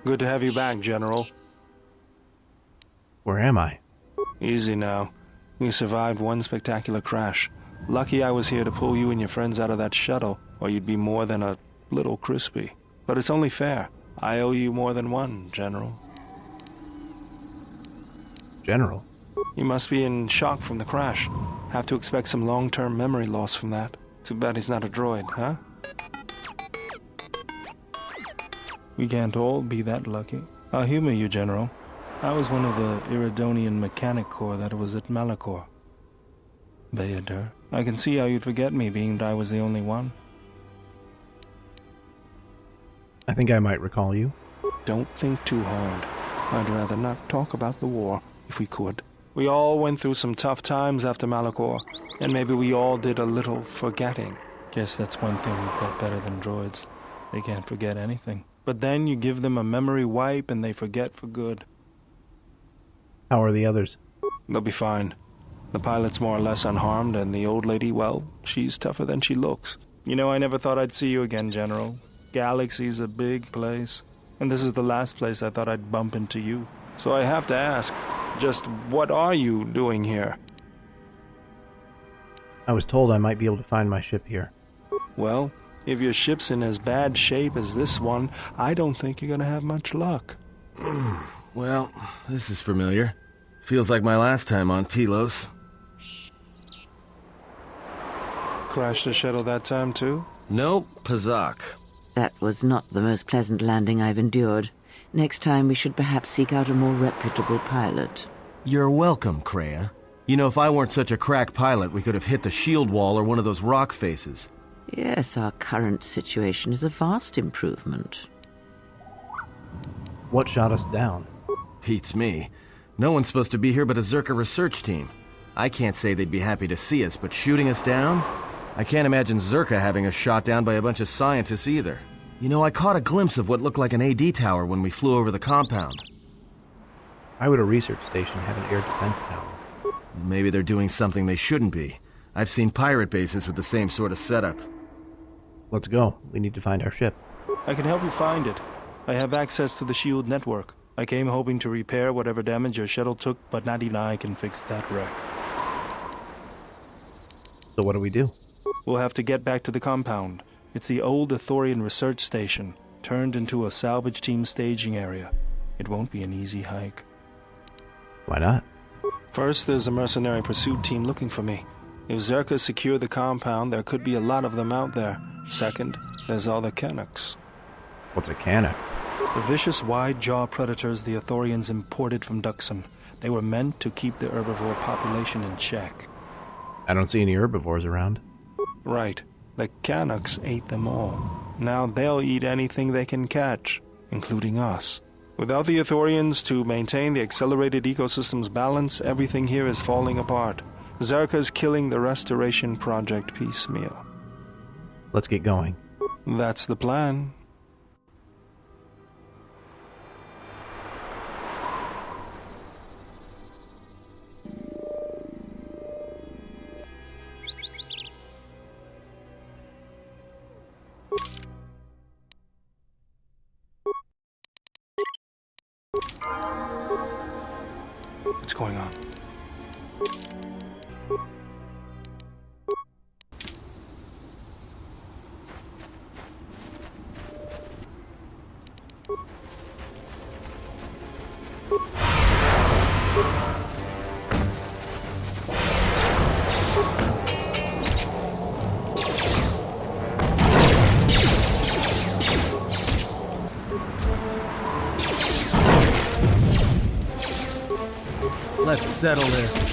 Good to have you back, General. Where am I? Easy now. You survived one spectacular crash. Lucky I was here to pull you and your friends out of that shuttle, or you'd be more than a little crispy. But it's only fair. I owe you more than one, General. General? You must be in shock from the crash. Have to expect some long-term memory loss from that. Too bad he's not a droid, huh? We can't all be that lucky. I'll humor you, General. I was one of the Iridonian Mechanic Corps that was at Malachor. Bayadur, I can see how you'd forget me, being that I was the only one. I think I might recall you. Don't think too hard. I'd rather not talk about the war, if we could. We all went through some tough times after Malachor, and maybe we all did a little forgetting. Guess that's one thing we've got better than droids. They can't forget anything. But then you give them a memory wipe and they forget for good. How are the others? They'll be fine. The pilot's more or less unharmed, and the old lady, well, she's tougher than she looks. You know, I never thought I'd see you again, General. Galaxy's a big place, and this is the last place I thought I'd bump into you. So I have to ask, just what are you doing here? I was told I might be able to find my ship here. Well, if your ship's in as bad shape as this one, I don't think you're gonna have much luck. Well, this is familiar. Feels like my last time on Telos. Crashed the shuttle that time, too? Nope, Pazak. That was not the most pleasant landing I've endured. Next time we should perhaps seek out a more reputable pilot. You're welcome, Kreia. You know, if I weren't such a crack pilot, we could have hit the shield wall or one of those rock faces. Yes, our current situation is a vast improvement. What shot us down? Beats me. No one's supposed to be here but a Czerka research team. I can't say they'd be happy to see us, but shooting us down? I can't imagine Czerka having us shot down by a bunch of scientists either. You know, I caught a glimpse of what looked like an AD tower when we flew over the compound. Why would a research station have an air defense tower? Maybe they're doing something they shouldn't be. I've seen pirate bases with the same sort of setup. Let's go. We need to find our ship. I can help you find it. I have access to the shield network. I came hoping to repair whatever damage your shuttle took, but not even I can fix that wreck. So what do we do? We'll have to get back to the compound. It's the old Ithorian research station, turned into a salvage team staging area. It won't be an easy hike. Why not? First, there's a mercenary pursuit team looking for me. If Czerka secure the compound, there could be a lot of them out there. Second, there's all the Canucks. What's a Canuck? The vicious wide-jaw predators the Ithorians imported from Duxon. They were meant to keep the herbivore population in check. I don't see any herbivores around. Right. The Canucks ate them all. Now they'll eat anything they can catch, including us. Without the Ithorians to maintain the accelerated ecosystem's balance, everything here is falling apart. Czerka's killing the Restoration Project piecemeal. Let's get going. That's the plan. What's going on? Let's settle this.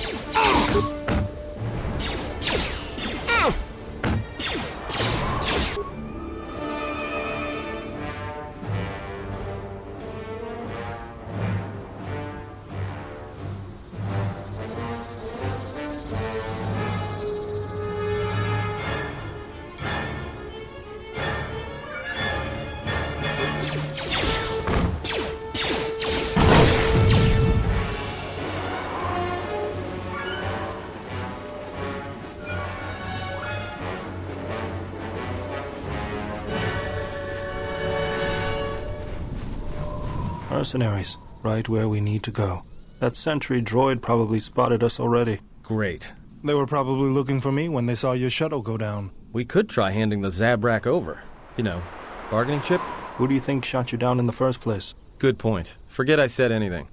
Mercenaries, right where we need to go. That sentry droid probably spotted us already. Great. They were probably looking for me when they saw your shuttle go down. We could try handing the Zabrak over. You know, bargaining chip? Who do you think shot you down in the first place? Good point. Forget I said anything.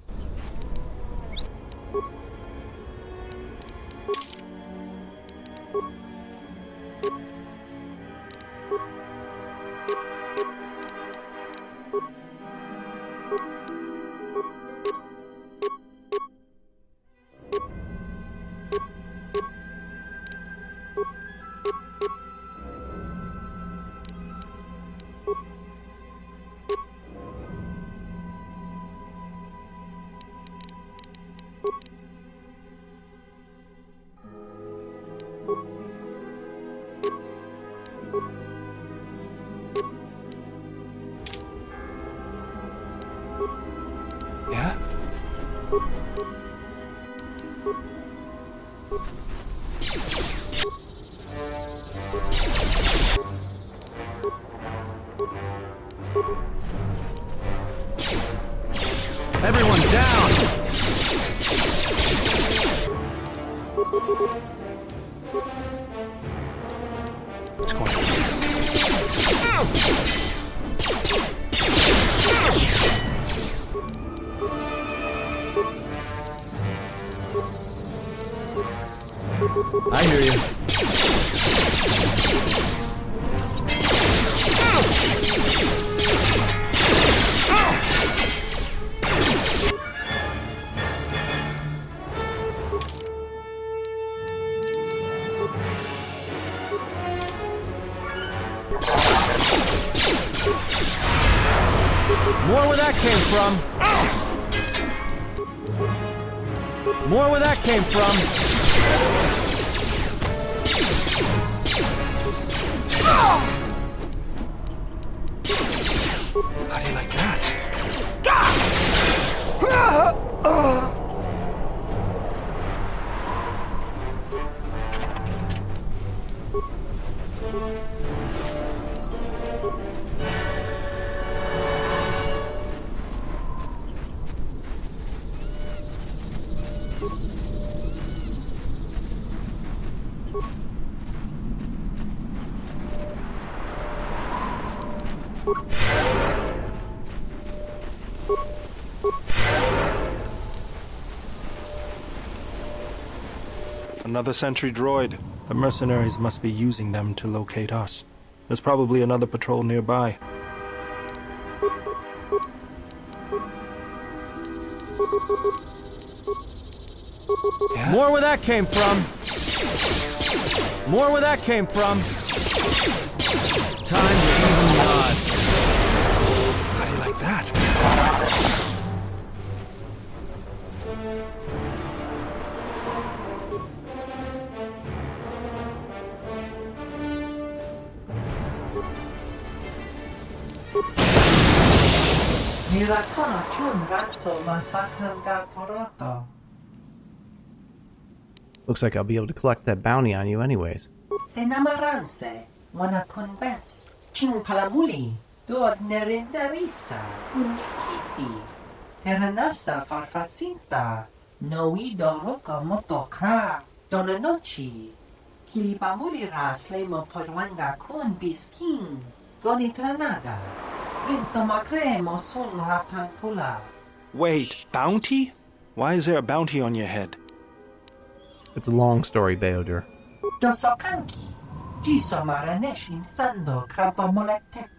Yeah? Everyone down! What's going on? I hear you. More where that came from. More where that came from. How do you like that? Another sentry droid. The mercenaries must be using them to locate us. There's probably another patrol nearby. Yeah? More where that came from. More where that came from. Time to even the odds. How do you like that? Looks like I'll be able to collect that bounty on you anyways. Senamaranse, wanakun bes, ching palamuli, dod nerindarisa, kunikiti, teranasa farfasinta, noi doroka motokra, donanochi, kilipamuli ras lemo podwanga kun bisking, gonitranada, rinsomakre mosun rapankula. Wait, bounty? Why is there a bounty on your head? It's a long story, Beodur. Dosokanki, jiso maranesh insando krabamolektek,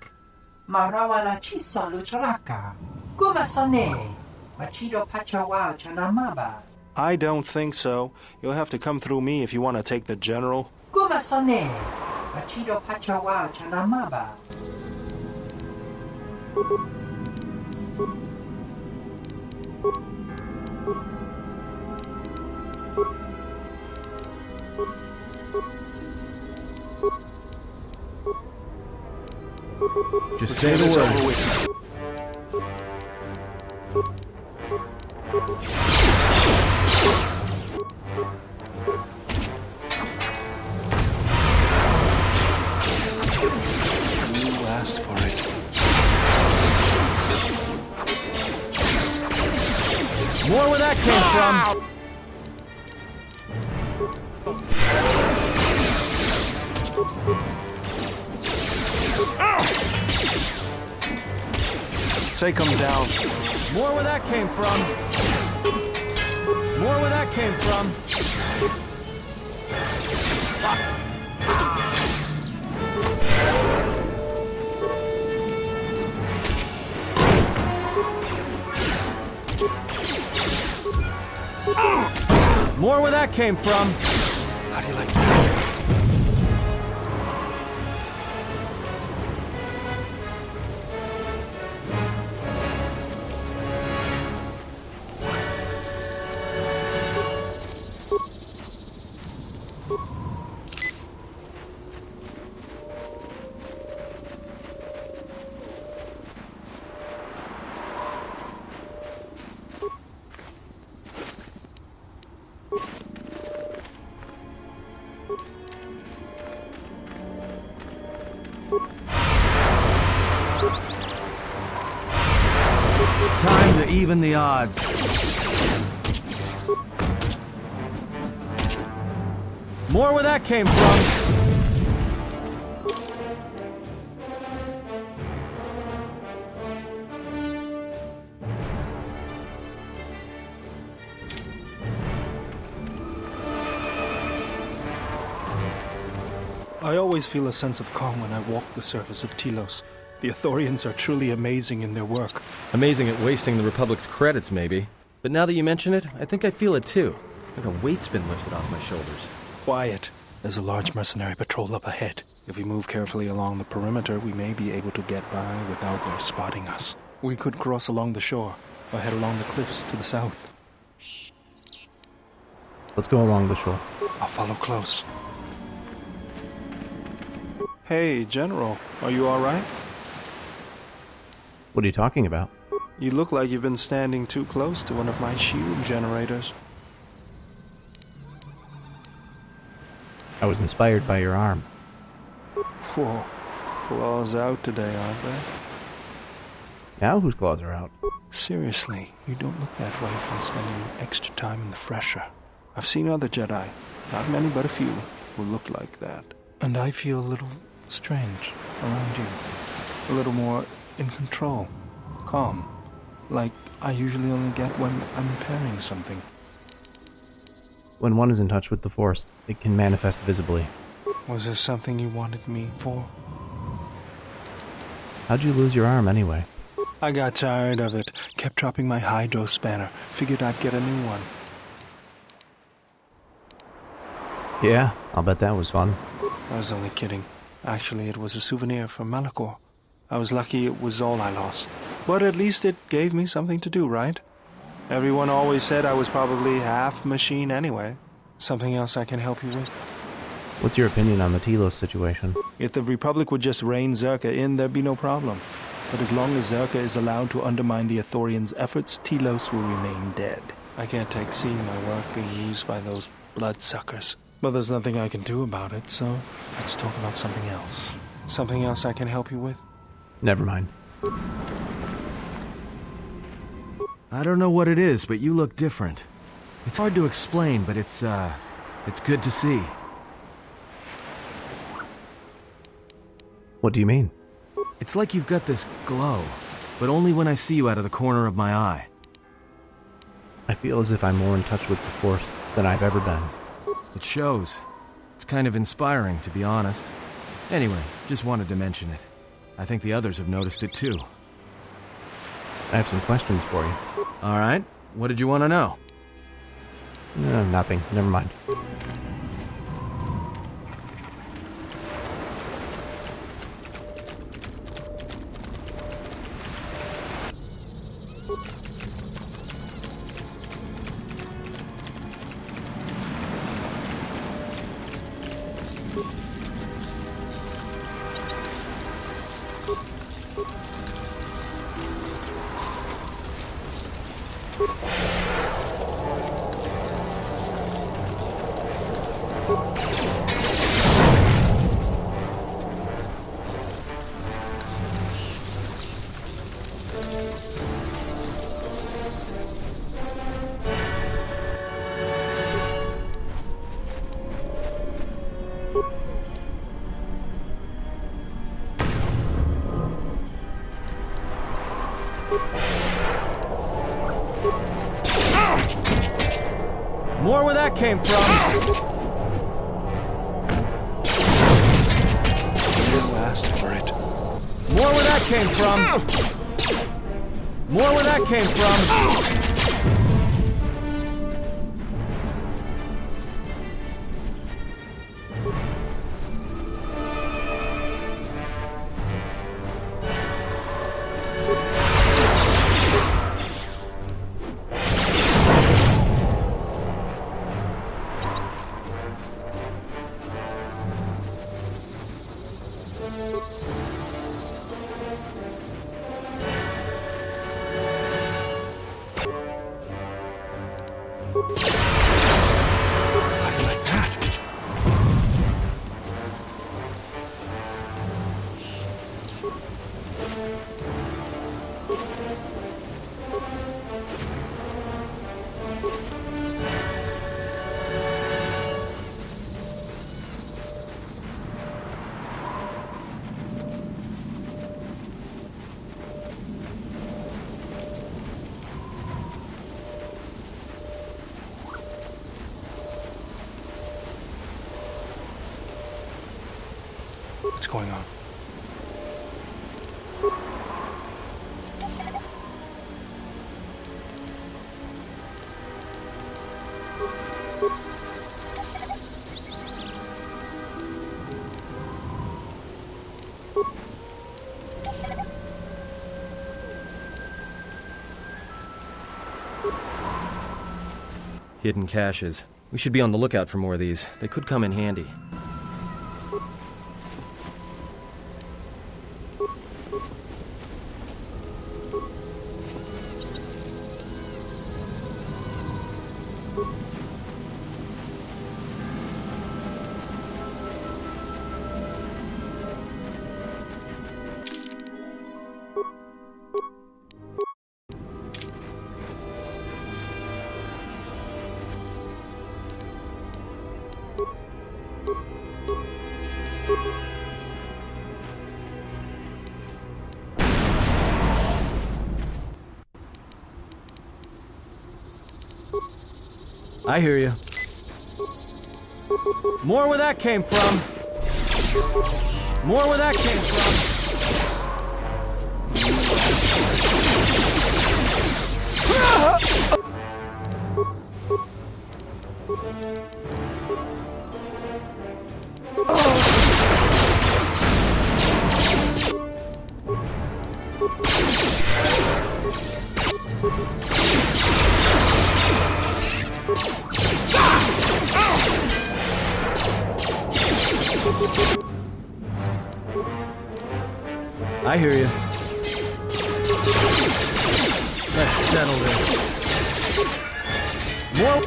marawana chiso lucharaka, gumasone, machido pachawa chanamaba. I don't think so. You'll have to come through me if you want to take the general. Gumasone, machido pachawa chanamaba. Just say the word. You asked for it. came from? Take him down. More where that came from. More where that came from. More where that came from. How do you like that? Time to even the odds. More where that came from. I always feel a sense of calm when I walk the surface of Telos. The Ithorians are truly amazing in their work. Amazing at wasting the Republic's credits, maybe. But now that you mention it, I think I feel it too. Like a weight's been lifted off my shoulders. Quiet. There's a large mercenary patrol up ahead. If we move carefully along the perimeter, we may be able to get by without their spotting us. We could cross along the shore, or head along the cliffs to the south. Let's go along the shore. I'll follow close. Hey, General. Are you alright? What are you talking about? You look like you've been standing too close to one of my shield generators. I was inspired by your arm. Whoa. Claws out today, aren't they? Now whose claws are out? Seriously, you don't look that way from spending extra time in the fresher. I've seen other Jedi, not many but a few, who look like that. And I feel a little strange around you. A little more in control. Calm. Like I usually only get when I'm repairing something. When one is in touch with the Force, it can manifest visibly. Was there something you wanted me for? How'd you lose your arm anyway? I got tired of it. Kept dropping my hydro spanner. Figured I'd get a new one. Yeah, I'll bet that was fun. I was only kidding. Actually, it was a souvenir from Malachor. I was lucky it was all I lost. But at least it gave me something to do, right? Everyone always said I was probably half machine anyway. Something else I can help you with? What's your opinion on the Telos situation? If the Republic would just rein Czerka in, there'd be no problem. But as long as Czerka is allowed to undermine the Ithorians' efforts, Telos will remain dead. I can't take seeing my work being used by those bloodsuckers. But there's nothing I can do about it, so let's talk about something else. Something else I can help you with? Never mind. I don't know what it is, but you look different. It's hard to explain, but it's good to see. What do you mean? It's like you've got this glow, but only when I see you out of the corner of my eye. I feel as if I'm more in touch with the Force than I've ever been. It shows. It's kind of inspiring, to be honest. Anyway, just wanted to mention it. I think the others have noticed it too. I have some questions for you. All right, what did you want to know? Nothing. Never mind. More where that came from! You didn't ask for it. More where that came from! More where that came from! What's going on? Hidden caches. We should be on the lookout for more of these. They could come in handy. I hear you. More where that came from. More where that came I hear you. Let's settle this. More.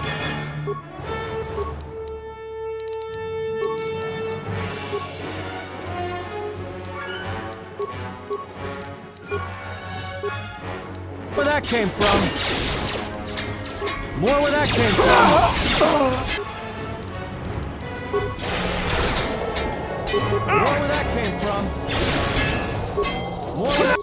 Where that came from? More where that came from. More where that came from. More where that...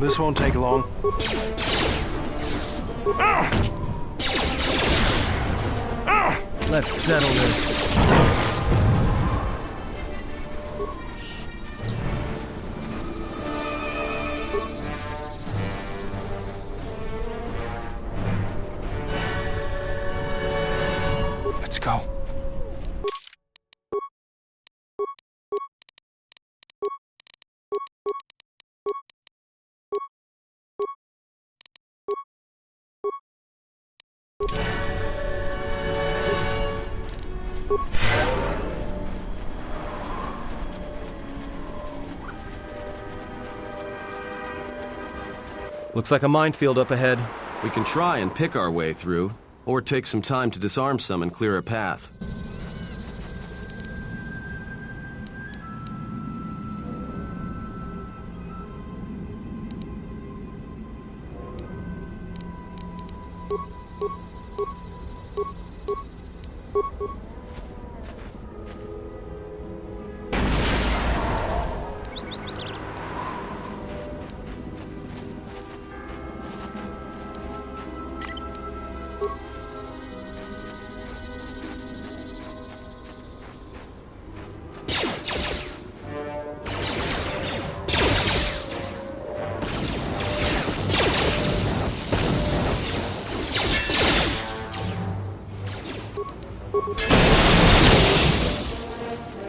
This won't take long. Let's settle this. Let's go. Looks like a minefield up ahead. We can try and pick our way through, or take some time to disarm some and clear a path.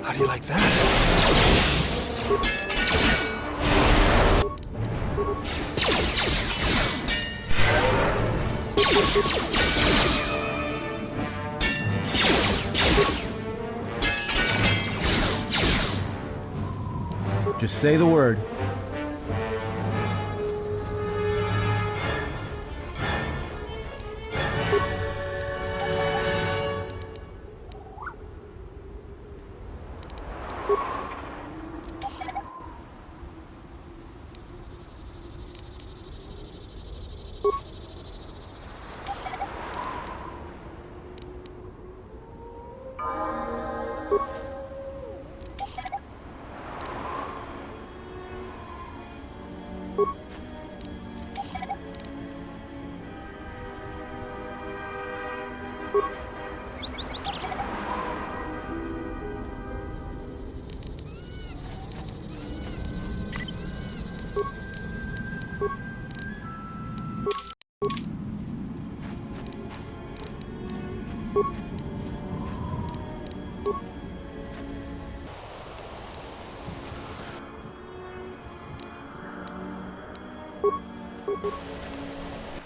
How do you like that? Just say the word.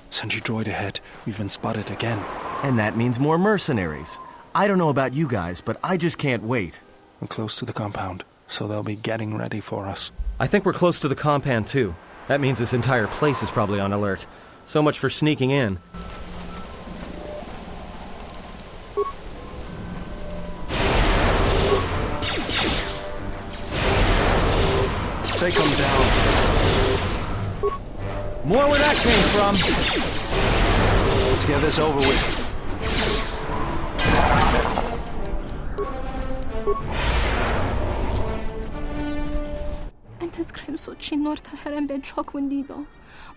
Sentry droid ahead. We've been spotted again. And that means more mercenaries. I don't know about you guys, but I just can't wait. We're close to the compound, so they'll be getting ready for us. I think we're close to the compound too. That means this entire place is probably on alert. So much for sneaking in. Take them down. More where that came from! Let's get this over with. أنت سكريم صوتشي نور تهرم بين شوك ونديدو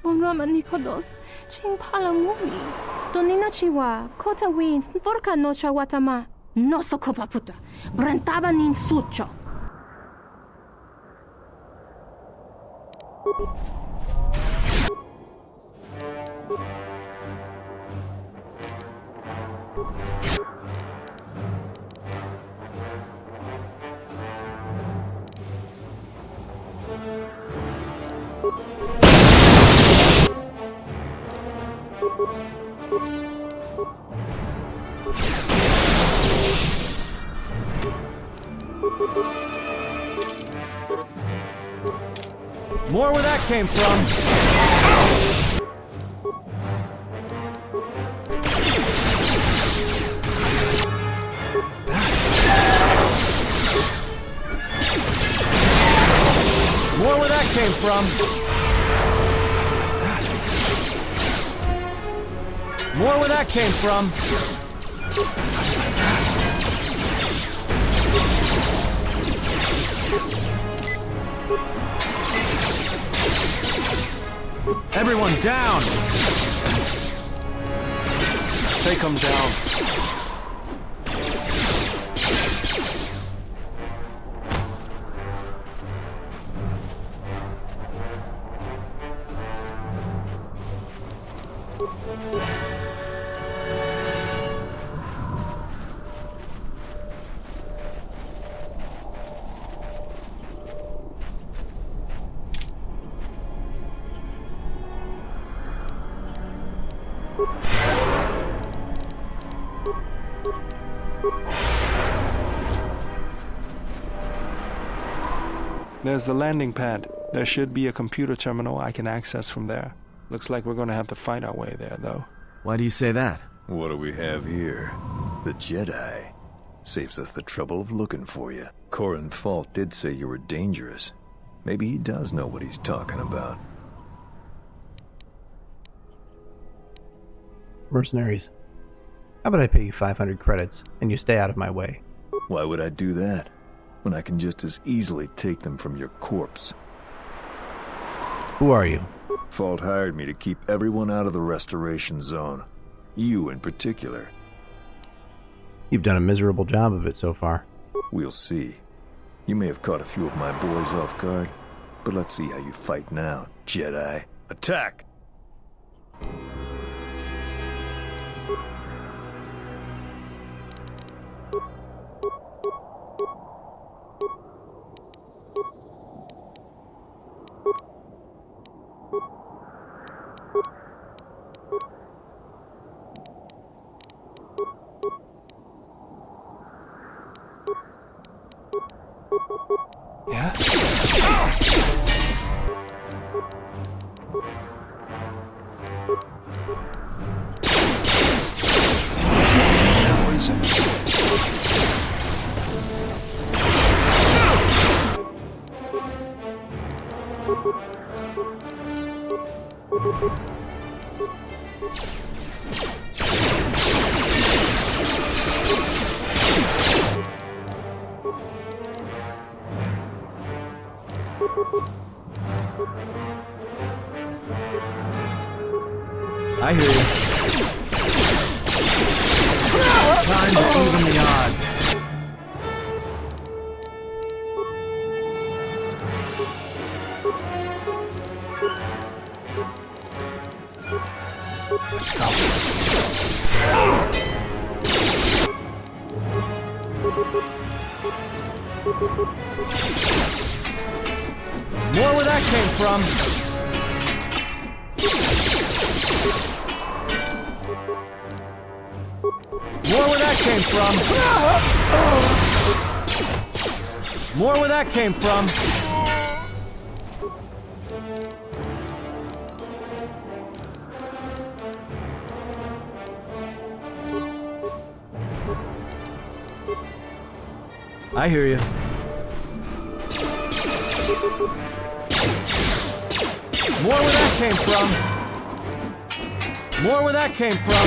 بمرام نيكودوس شين بالاومي دونينا شيوا كوتا وين نفوركا نوشا واتما نوسو كوبا بوتا برنتابا نين سوتشو More where that came from! More where that came from! More where that came from! Everyone down! Take them down. There's the landing pad. There should be a computer terminal I can access from there. Looks like we're gonna have to fight our way there, though. Why do you say that? What do we have here? The Jedi. Saves us the trouble of looking for you. Corin Fault did say you were dangerous. Maybe he does know what he's talking about. Mercenaries. How about I pay you 500 credits, and you stay out of my way? Why would I do that, when I can just as easily take them from your corpse? Who are you? Fault hired me to keep everyone out of the restoration zone. You in particular. You've done a miserable job of it so far. We'll see. You may have caught a few of my boys off guard, but let's see how you fight now, Jedi. Attack! Yeah? What is it? I hear you. Time to even the odds. Let's go. More where that came from. More where that came from. More where that came from. I hear you. More where that came from. More where that came from.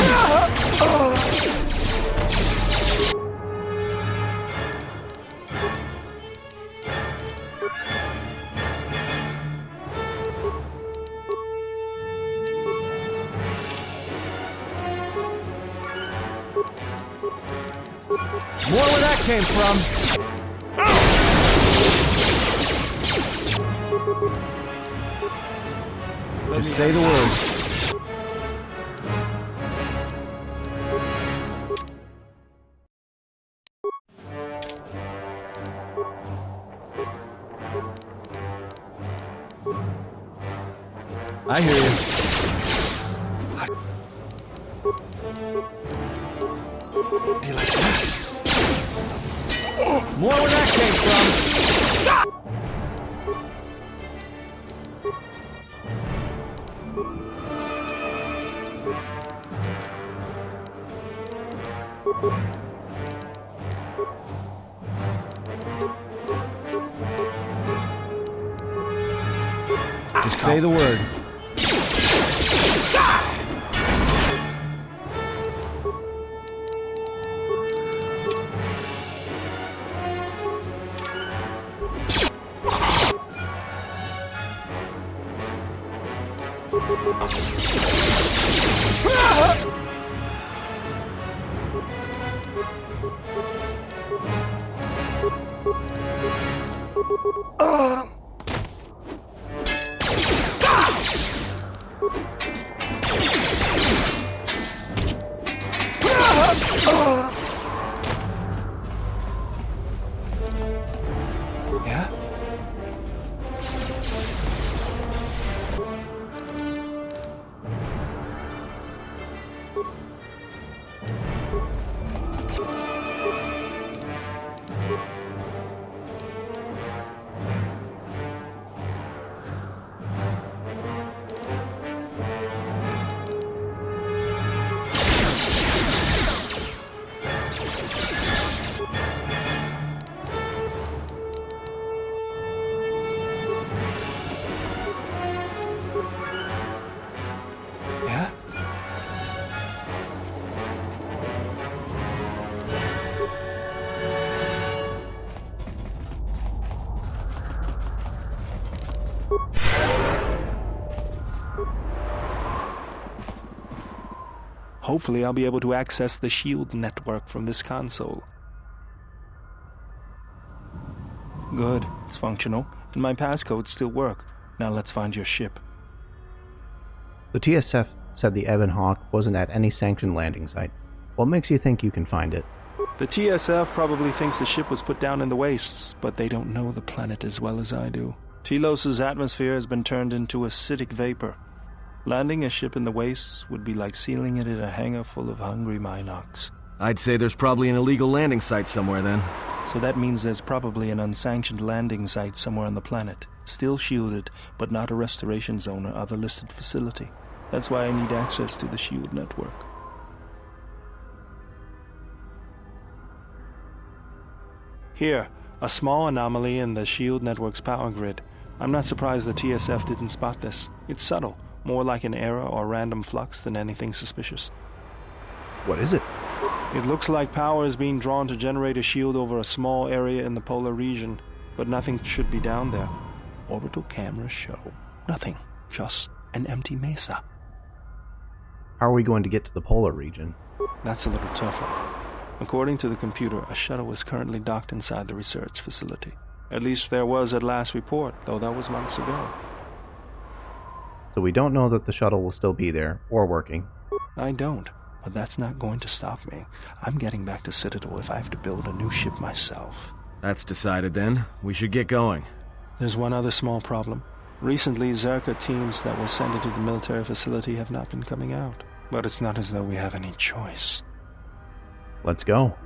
More where that came from. Just say the word. I hear you. Do you like that? More where that came from. Just say the word. Yeah? Hopefully I'll be able to access the shield network from this console. Good, it's functional, and my passcodes still work. Now let's find your ship. The TSF said the Ebon Hawk wasn't at any sanctioned landing site. What makes you think you can find it? The TSF probably thinks the ship was put down in the wastes, but they don't know the planet as well as I do. Telos' atmosphere has been turned into acidic vapor. Landing a ship in the wastes would be like sealing it in a hangar full of hungry Minocs. I'd say there's probably an illegal landing site somewhere then. So that means there's probably an unsanctioned landing site somewhere on the planet, still shielded, but not a restoration zone or other listed facility. That's why I need access to the shield network. Here, a small anomaly in the shield network's power grid. I'm not surprised the TSF didn't spot this. It's subtle, more like an error or random flux than anything suspicious. What is it? It looks like power is being drawn to generate a shield over a small area in the polar region, but nothing should be down there. Orbital cameras show nothing, just an empty mesa. How are we going to get to the polar region? That's a little tougher. According to the computer, a shuttle is currently docked inside the research facility. At least there was at last report, though that was months ago. So we don't know that the shuttle will still be there, or working. I don't, but that's not going to stop me. I'm getting back to Citadel if I have to build a new ship myself. That's decided then. We should get going. There's one other small problem. Recently, Czerka teams that were sent into the military facility have not been coming out. But it's not as though we have any choice. Let's go.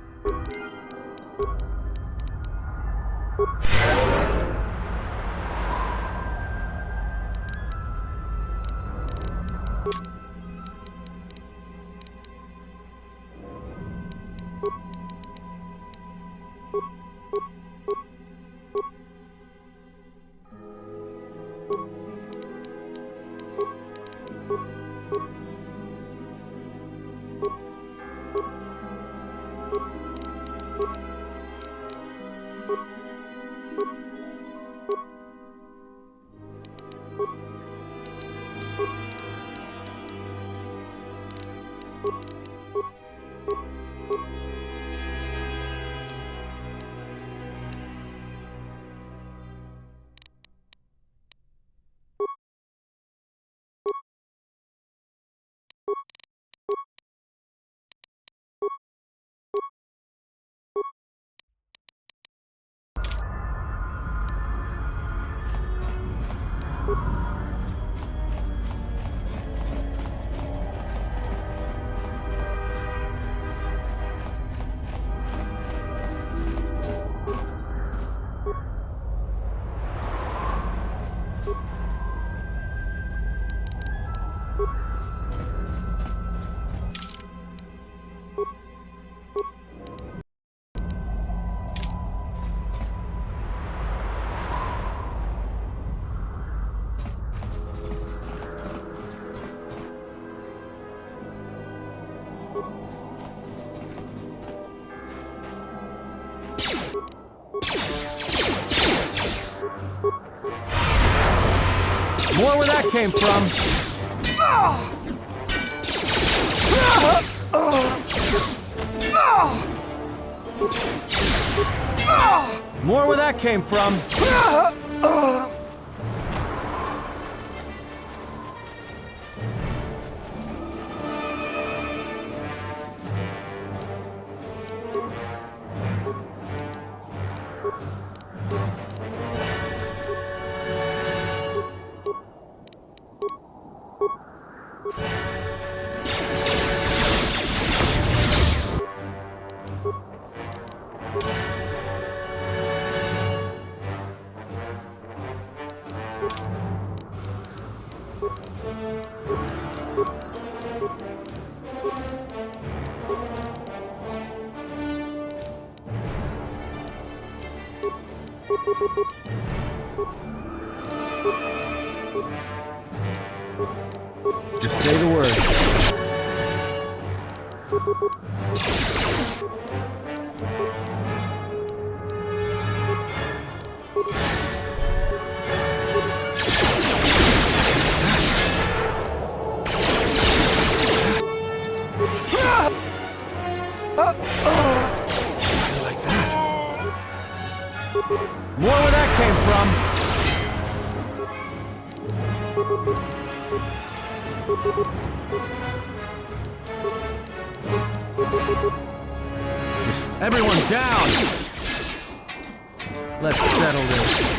More where that came from. More where that came from. Just say the word. Everyone down! Let's settle this.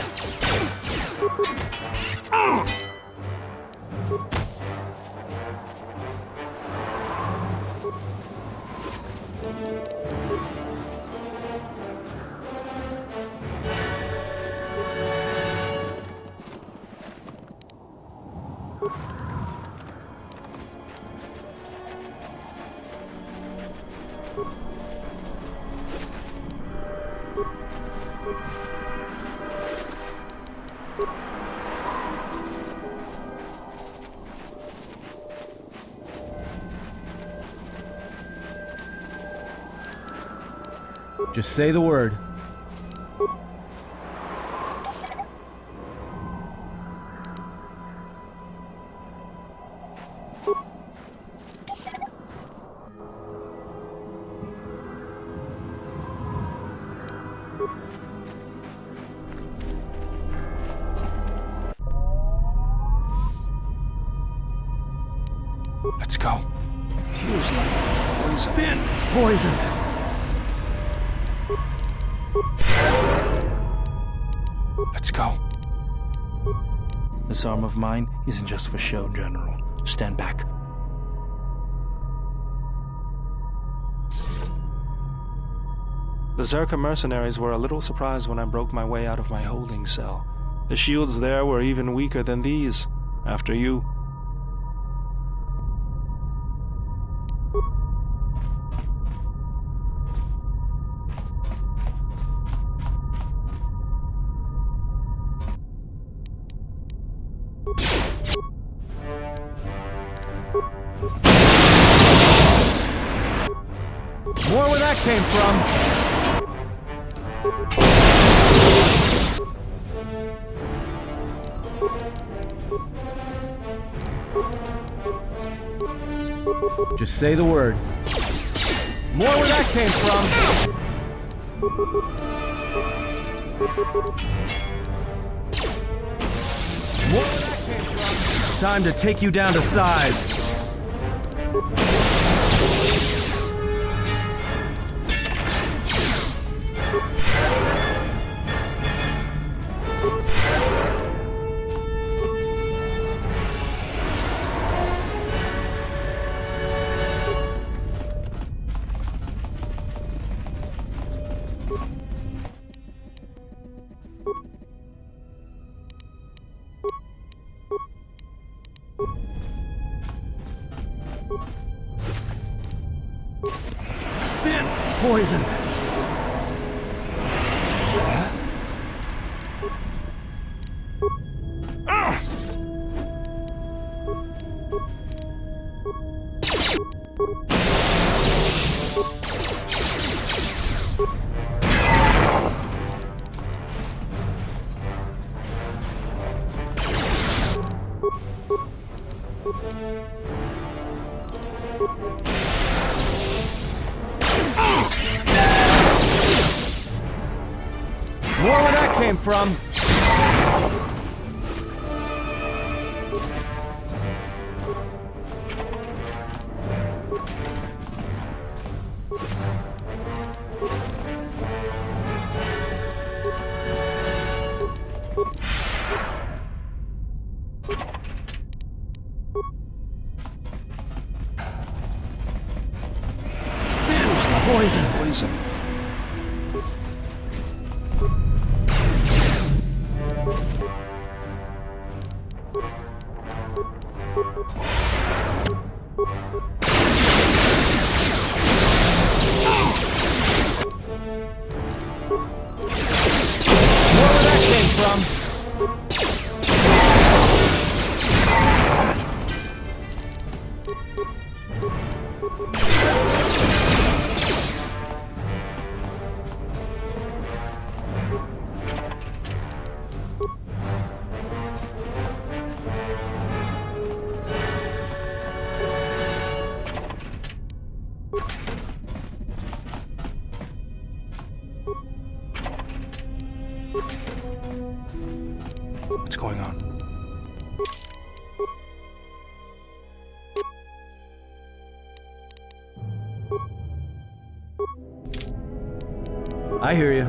Just say the word. Let's go. Feels like poison. Been poisoned. Let's go. This arm of mine isn't just for show, General. Stand back. The Czerka mercenaries were a little surprised when I broke my way out of my holding cell. The shields there were even weaker than these. After you. More where that came from. Just say the word. More where that came from. More where that came from. Time to take you down to size. Poison. More where that came from. Poison. Poison. What's going on? I hear you.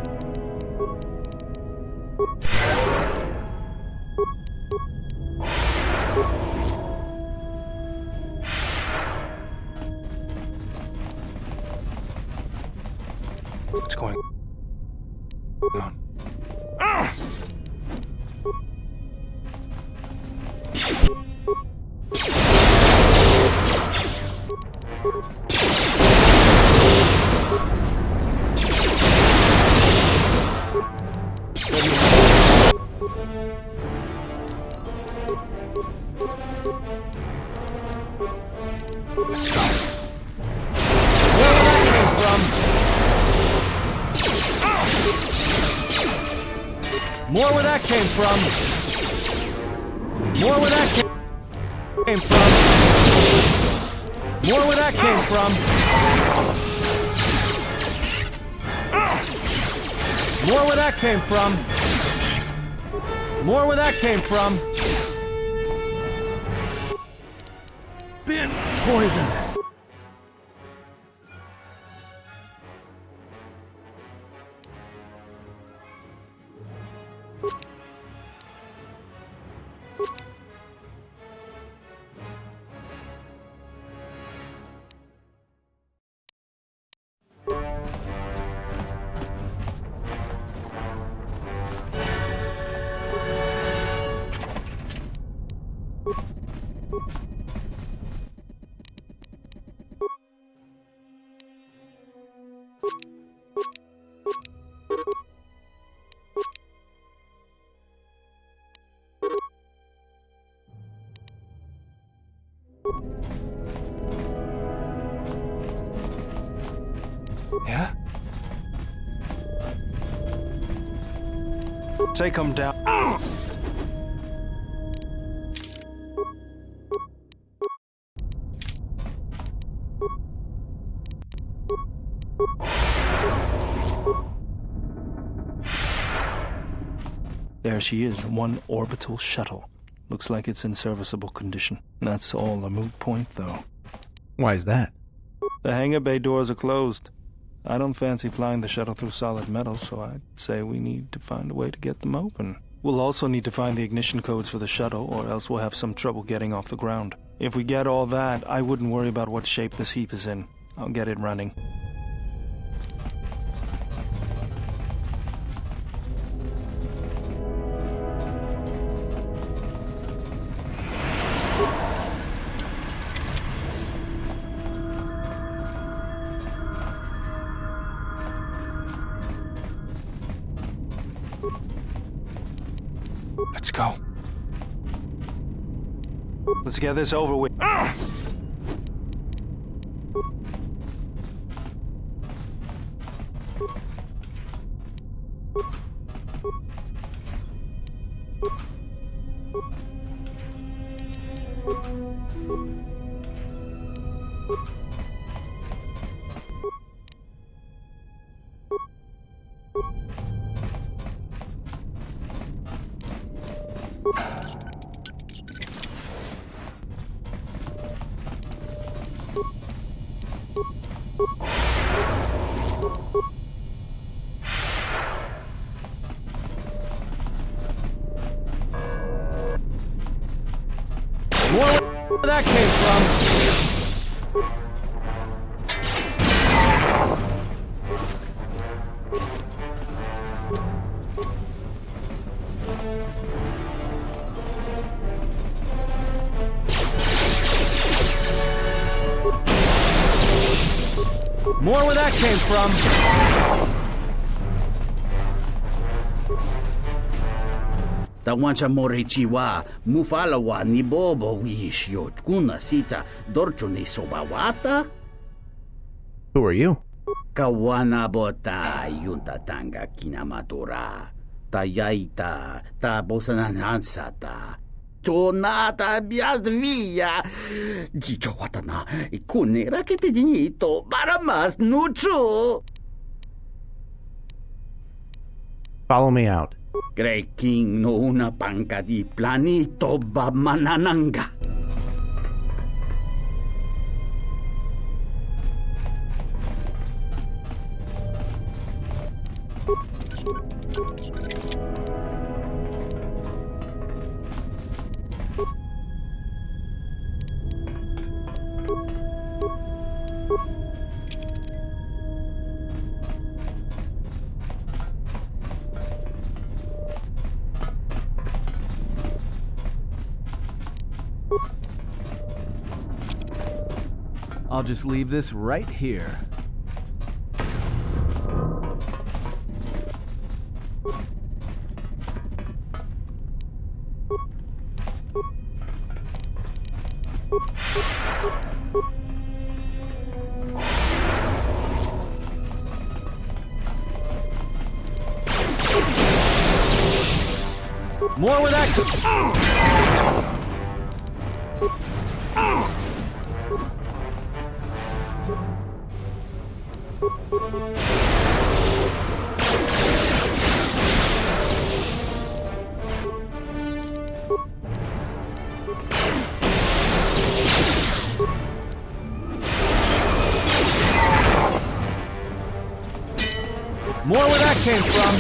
What's going on? Let's go. More where that came from. More where that came from. More where that came from. More where that came from. More where that came from. Been poisoned. Yeah? Take him down. There she is, one orbital shuttle. Looks like it's in serviceable condition. That's all a moot point, though. Why is that? The hangar bay doors are closed. I don't fancy flying the shuttle through solid metal, so I'd say we need to find a way to get them open. We'll also need to find the ignition codes for the shuttle, or else we'll have some trouble getting off the ground. If we get all that, I wouldn't worry about what shape this heap is in. I'll get it running. Let's go. Let's get this over with. Where that came from. More where that came from. Tawancha morichiwa, mufalawa ni bobo wish yot kuna sita dorchuni sobawata. Who are you? Kawana bota yunta tanga kinamatora. Tayaita, ta bosananansata. Tonata biasvia. Jicho watana, ikune rakete dinito, baramas nucho. Follow me out. Grey King no una panca di planito bamanananga. I'll just leave this right here. More where that More where that came from.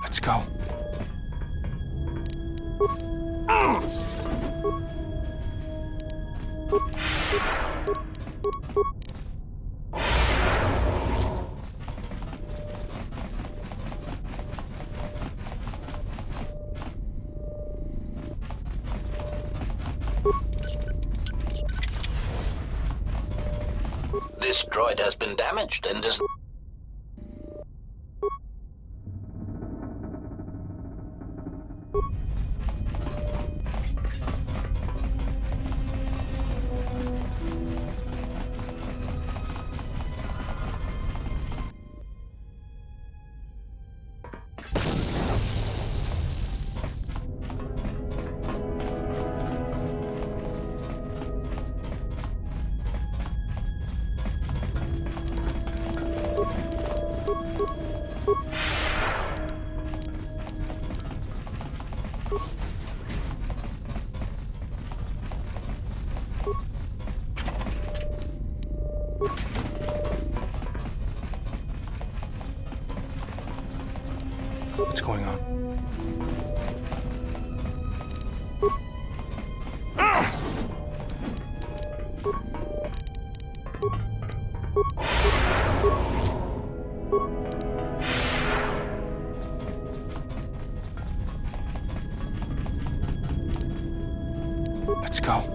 Let's go. This droid has been damaged and is... What's going on? Let's go.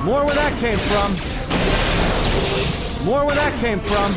More where that came from. More where that came from.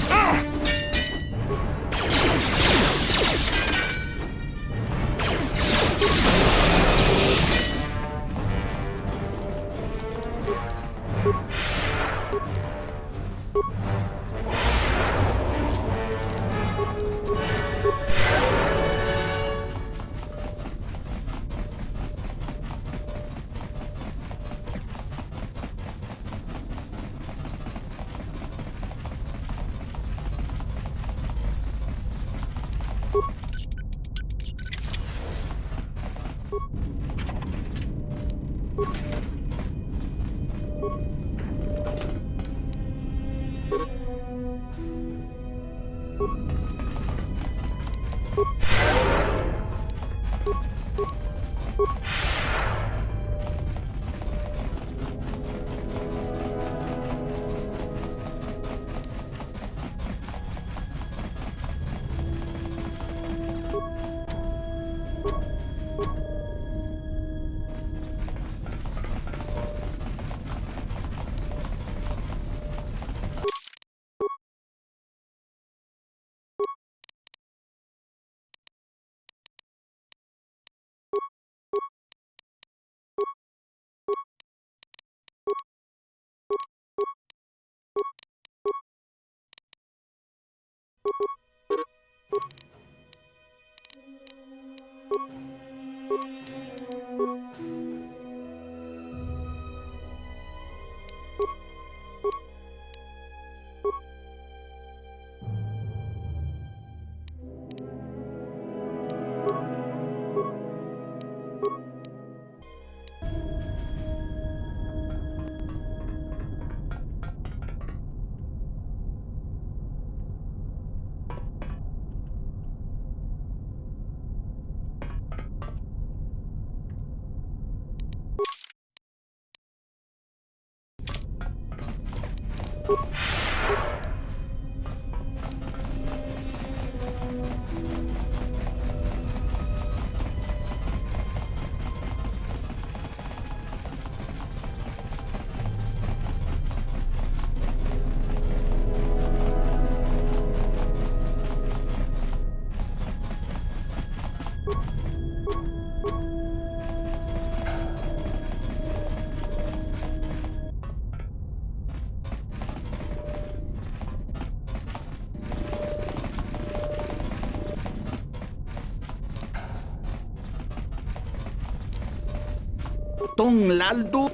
Tong Laldo.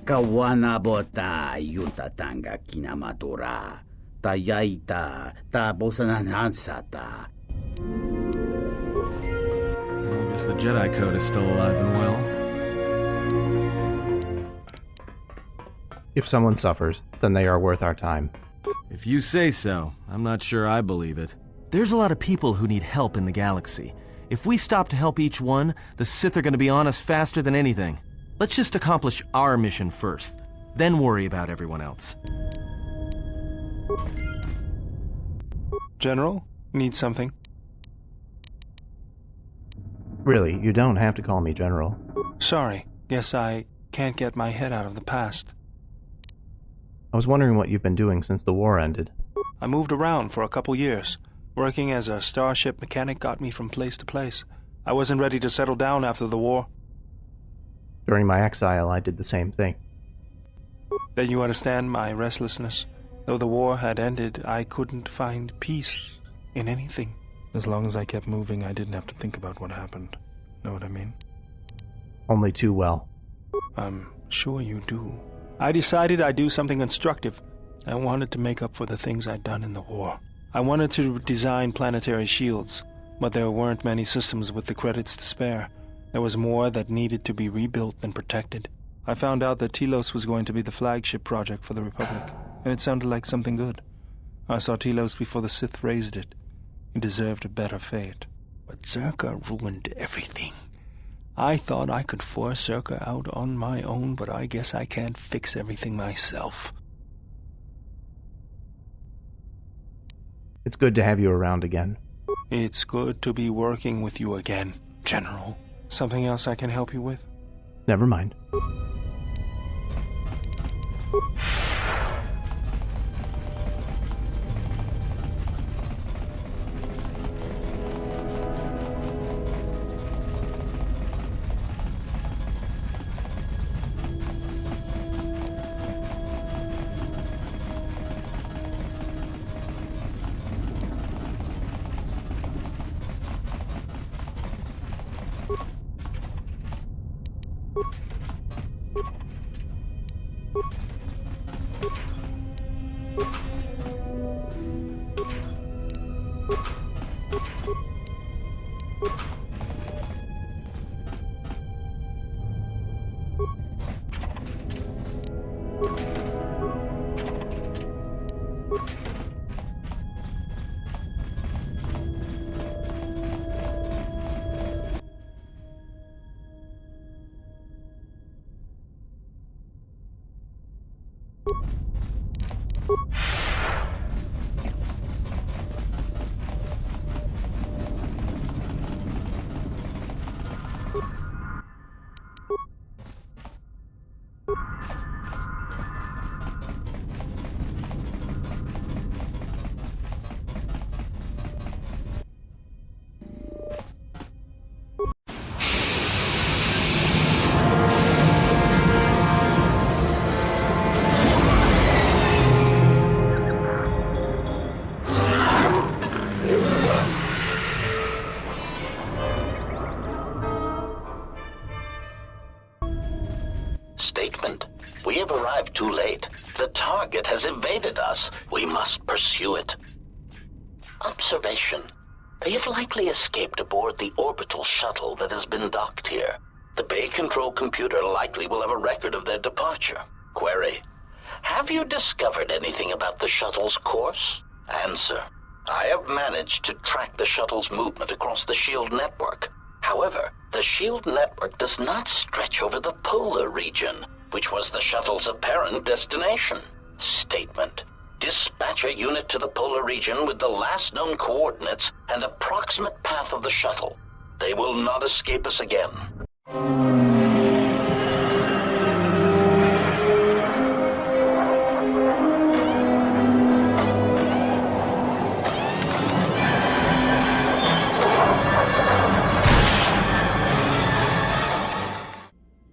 Kawanabota yuntatanga kinamatura. Tayaita tabosananansata. I guess the Jedi Code is still alive and well. If someone suffers, then they are worth our time. If you say so, I'm not sure I believe it. There's a lot of people who need help in the galaxy. If we stop to help each one, the Sith are going to be on us faster than anything. Let's just accomplish our mission first, then worry about everyone else. General, need something? Really, you don't have to call me General. Sorry, guess I can't get my head out of the past. I was wondering what you've been doing since the war ended. I moved around for a couple years. Working as a starship mechanic got me from place to place. I wasn't ready to settle down after the war. During my exile, I did the same thing. Then you understand my restlessness. Though the war had ended, I couldn't find peace in anything. As long as I kept moving, I didn't have to think about what happened. Know what I mean? Only too well. I'm sure you do. I decided I'd do something constructive. I wanted to make up for the things I'd done in the war. I wanted to design planetary shields, but there weren't many systems with the credits to spare. There was more that needed to be rebuilt than protected. I found out that Telos was going to be the flagship project for the Republic, and it sounded like something good. I saw Telos before the Sith raised it. It deserved a better fate. But Czerka ruined everything. I thought I could force Czerka out on my own, but I guess I can't fix everything myself. It's good to have you around again. It's good to be working with you again, General. Something else I can help you with? Never mind. Statement. We have arrived too late. The target has evaded us. We must pursue it. Observation. They have likely escaped aboard the orbital shuttle that has been docked here. The bay control computer likely will have a record of their departure. Query. Have you discovered anything about the shuttle's course? Answer. I have managed to track the shuttle's movement across the shield network. However, the shield network does not stretch over the polar region, which was the shuttle's apparent destination. Statement. Dispatch a unit to the polar region with the last known coordinates and approximate path of the shuttle. They will not escape us again.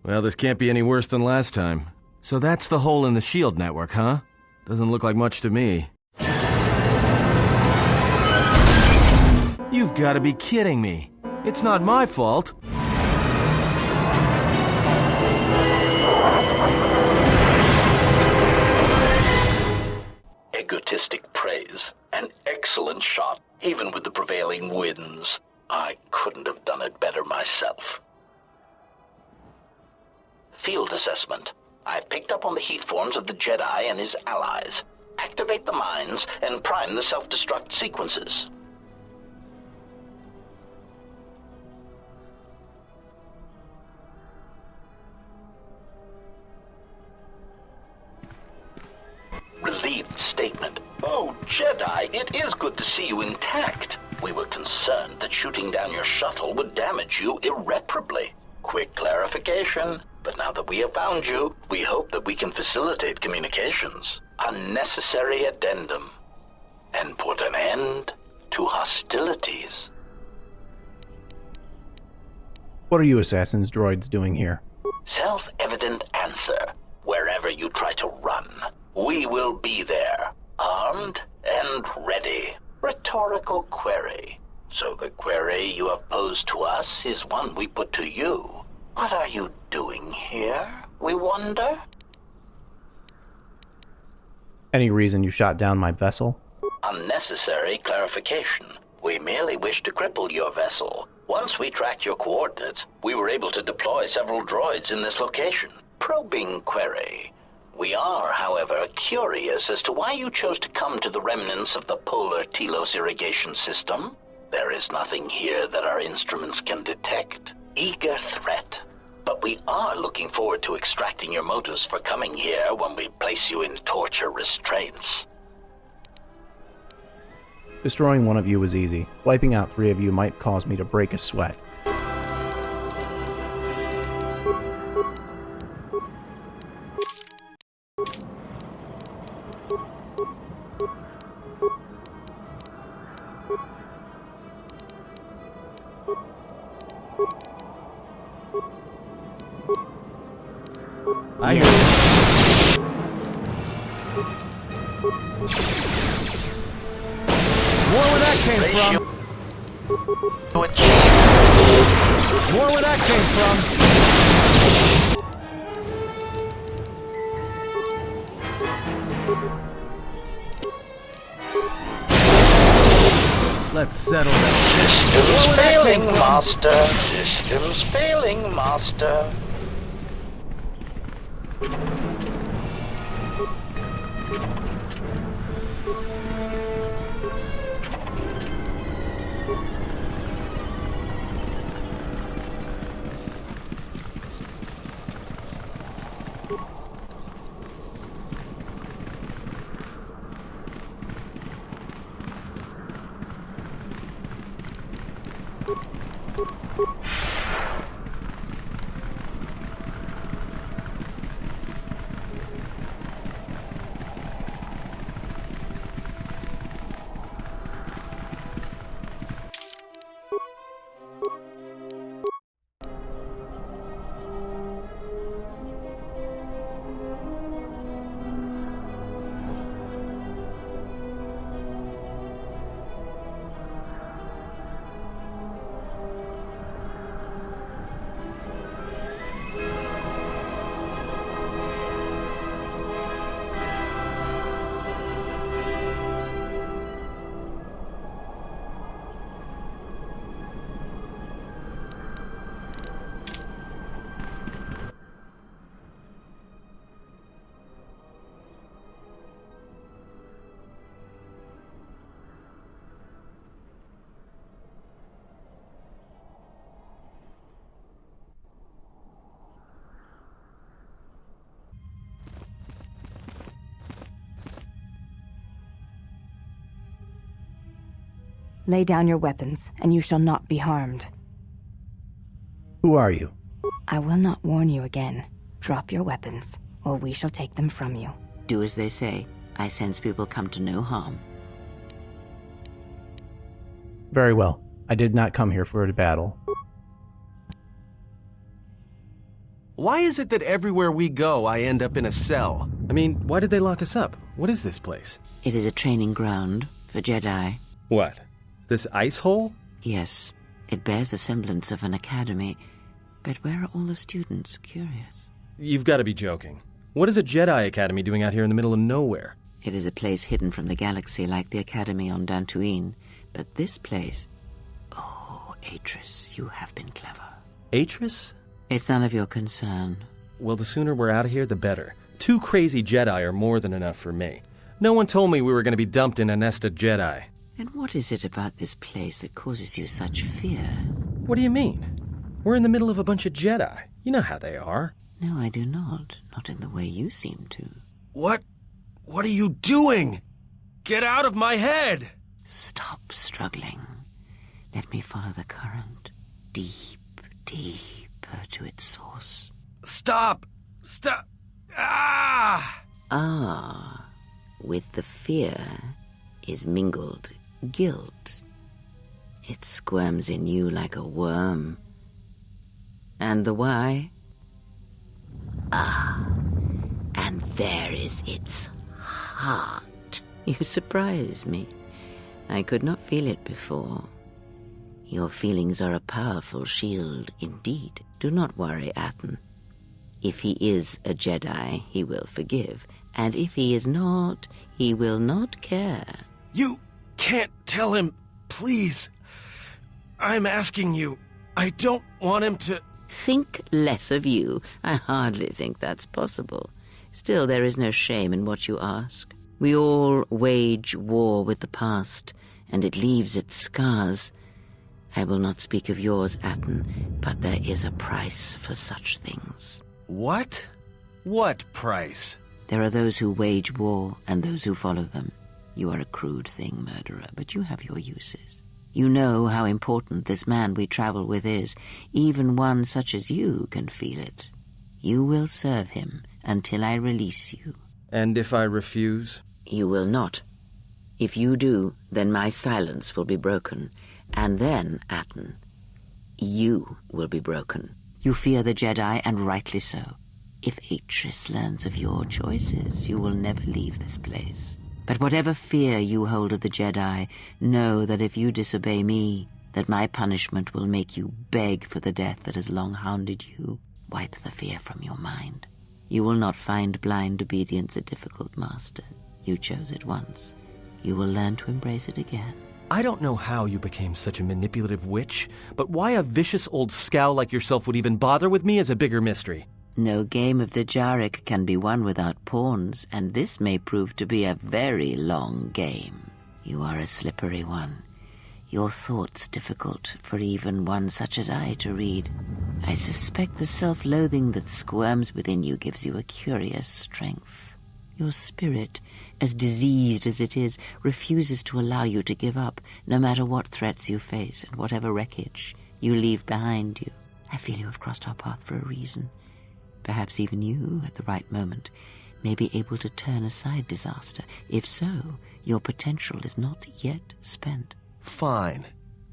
Well, this can't be any worse than last time. So that's the hole in the shield network, huh? Doesn't look like much to me. You've got to be kidding me. It's not my fault. Egotistic praise. An excellent shot, even with the prevailing winds. I couldn't have done it better myself. Field assessment. I picked up on the heat forms of the Jedi and his allies. Activate the mines and prime the self-destruct sequences. Relieved statement. Oh, Jedi, it is good to see you intact. We were concerned that shooting down your shuttle would damage you irreparably. Quick clarification. But now that we have found you, we hope that we can facilitate communications. Unnecessary addendum. And put an end to hostilities. What are you assassins droids doing here? Self-evident answer. Wherever you try to run, we will be there, armed and ready. Rhetorical query. So the query you have posed to us is one we put to you. What are you doing here, we wonder? Any reason you shot down my vessel? Unnecessary clarification. We merely wish to cripple your vessel. Once we tracked your coordinates, we were able to deploy several droids in this location. Probing query. We are, however, curious as to why you chose to come to the remnants of the Polar Telos irrigation system. There is nothing here that our instruments can detect. Eager threat. But we are looking forward to extracting your motives for coming here when we place you in torture restraints. Destroying one of you was easy. Wiping out 3 of you might cause me to break a sweat. I hear you. More where that came from. More where that came from. Let's settle down. Systems failing, Master. Systems failing, Master. Lay down your weapons, and you shall not be harmed. Who are you? I will not warn you again. Drop your weapons, or we shall take them from you. Do as they say. I sense we will come to no harm. Very well. I did not come here for a battle. Why is it that everywhere we go, I end up in a cell? I mean, why did they lock us up? What is this place? It is a training ground for Jedi. What? This ice hole? Yes, it bears the semblance of an academy. But where are all the students? Curious. You've got to be joking. What is a Jedi Academy doing out here in the middle of nowhere? It is a place hidden from the galaxy like the Academy on Dantooine. But this place... Oh, Atris, you have been clever. Atris? It's none of your concern. Well, the sooner we're out of here, the better. 2 crazy Jedi are more than enough for me. No one told me we were going to be dumped in a nest of Jedi. And what is it about this place that causes you such fear? What do you mean? We're in the middle of a bunch of Jedi. You know how they are. No, I do not. Not in the way you seem to. What are you doing? Get out of my head! Stop struggling. Let me follow the current. Deep, deeper to its source. Stop! Stop! Ah! Ah, with the fear is mingled guilt. It squirms in you like a worm. And the why? Ah, and there is its heart. You surprise me. I could not feel it before. Your feelings are a powerful shield indeed. Do not worry, Atten. If he is a Jedi, he will forgive. And if he is not, he will not care. You can't tell him, please. I'm asking you. I don't want him to... Think less of you. I hardly think that's possible. Still, there is no shame in what you ask. We all wage war with the past, and it leaves its scars. I will not speak of yours, Atten, but there is a price for such things. What? What price? There are those who wage war and those who follow them. You are a crude thing, murderer, but you have your uses. You know how important this man we travel with is. Even one such as you can feel it. You will serve him until I release you. And if I refuse? You will not. If you do, then my silence will be broken. And then, Atten, you will be broken. You fear the Jedi, and rightly so. If Atris learns of your choices, you will never leave this place. But whatever fear you hold of the Jedi, know that if you disobey me, that my punishment will make you beg for the death that has long hounded you. Wipe the fear from your mind. You will not find blind obedience a difficult master. You chose it once. You will learn to embrace it again. I don't know how you became such a manipulative witch, but why a vicious old scowl like yourself would even bother with me is a bigger mystery. No game of Dejarik can be won without pawns, and this may prove to be a very long game. You are a slippery one. Your thoughts difficult for even one such as I to read. I suspect the self-loathing that squirms within you gives you a curious strength. Your spirit, as diseased as it is, refuses to allow you to give up, no matter what threats you face and whatever wreckage you leave behind you. I feel you have crossed our path for a reason. Perhaps even you, at the right moment, may be able to turn aside disaster. If so, your potential is not yet spent. Fine.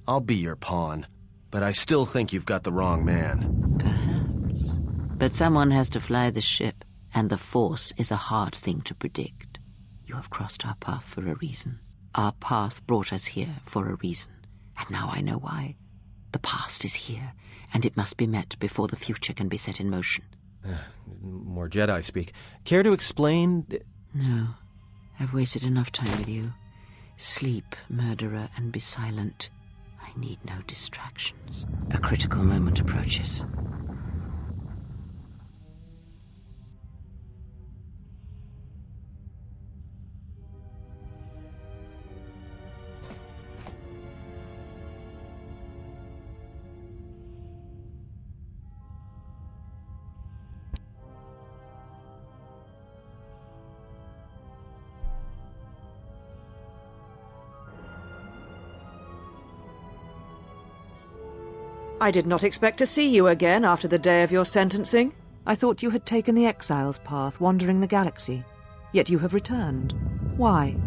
I'll be your pawn. But I still think you've got the wrong man. Perhaps. But someone has to fly the ship, and the Force is a hard thing to predict. You have crossed our path for a reason. Our path brought us here for a reason, and now I know why. The past is here, and it must be met before the future can be set in motion. More Jedi speak. Care to explain? No. I've wasted enough time with you. Sleep, murderer, and be silent. I need no distractions. A critical moment approaches. I did not expect to see you again after the day of your sentencing. I thought you had taken the Exile's path, wandering the galaxy. Yet you have returned. Why?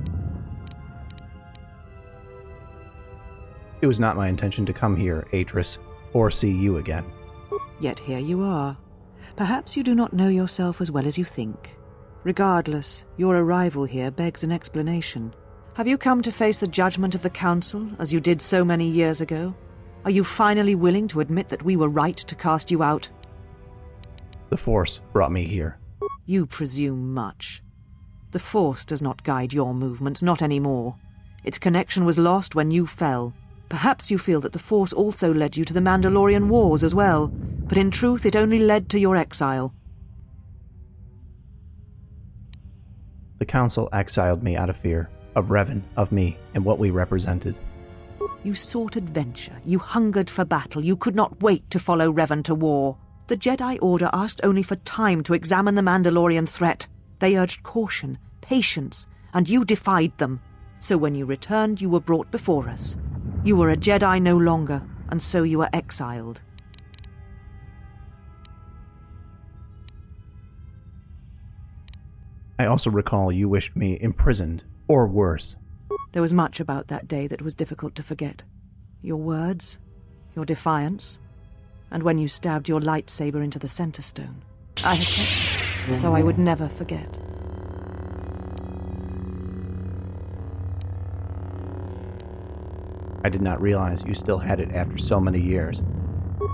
It was not my intention to come here, Atris, or see you again. Yet here you are. Perhaps you do not know yourself as well as you think. Regardless, your arrival here begs an explanation. Have you come to face the judgment of the Council, as you did so many years ago? Are you finally willing to admit that we were right to cast you out? The Force brought me here. You presume much. The Force does not guide your movements, not anymore. Its connection was lost when you fell. Perhaps you feel that the Force also led you to the Mandalorian Wars as well, but in truth it only led to your exile. The Council exiled me out of fear of Revan, of me, and what we represented. You sought adventure, you hungered for battle, you could not wait to follow Revan to war. The Jedi Order asked only for time to examine the Mandalorian threat. They urged caution, patience, and you defied them. So when you returned, you were brought before us. You were a Jedi no longer, and so you were exiled. I also recall you wished me imprisoned, or worse. There was much about that day that was difficult to forget. Your words, your defiance, and when you stabbed your lightsaber into the center stone. I had kept it, so I would never forget. I did not realize you still had it after so many years.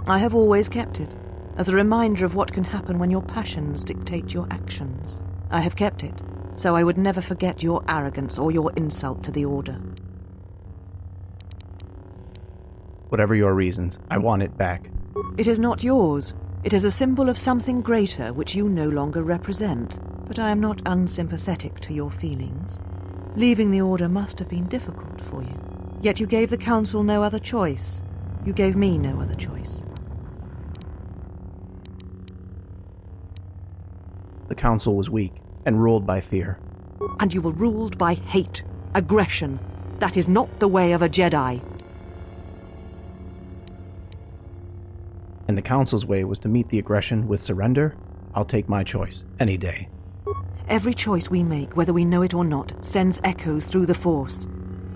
I have always kept it, as a reminder of what can happen when your passions dictate your actions. I have kept it, so I would never forget your arrogance or your insult to the Order. Whatever your reasons, I want it back. It is not yours. It is a symbol of something greater which you no longer represent. But I am not unsympathetic to your feelings. Leaving the Order must have been difficult for you. Yet you gave the Council no other choice. You gave me no other choice. The Council was weak and ruled by fear. And you were ruled by hate, aggression. That is not the way of a Jedi. And the Council's way was to meet the aggression with surrender? I'll take my choice, any day. Every choice we make, whether we know it or not, sends echoes through the Force.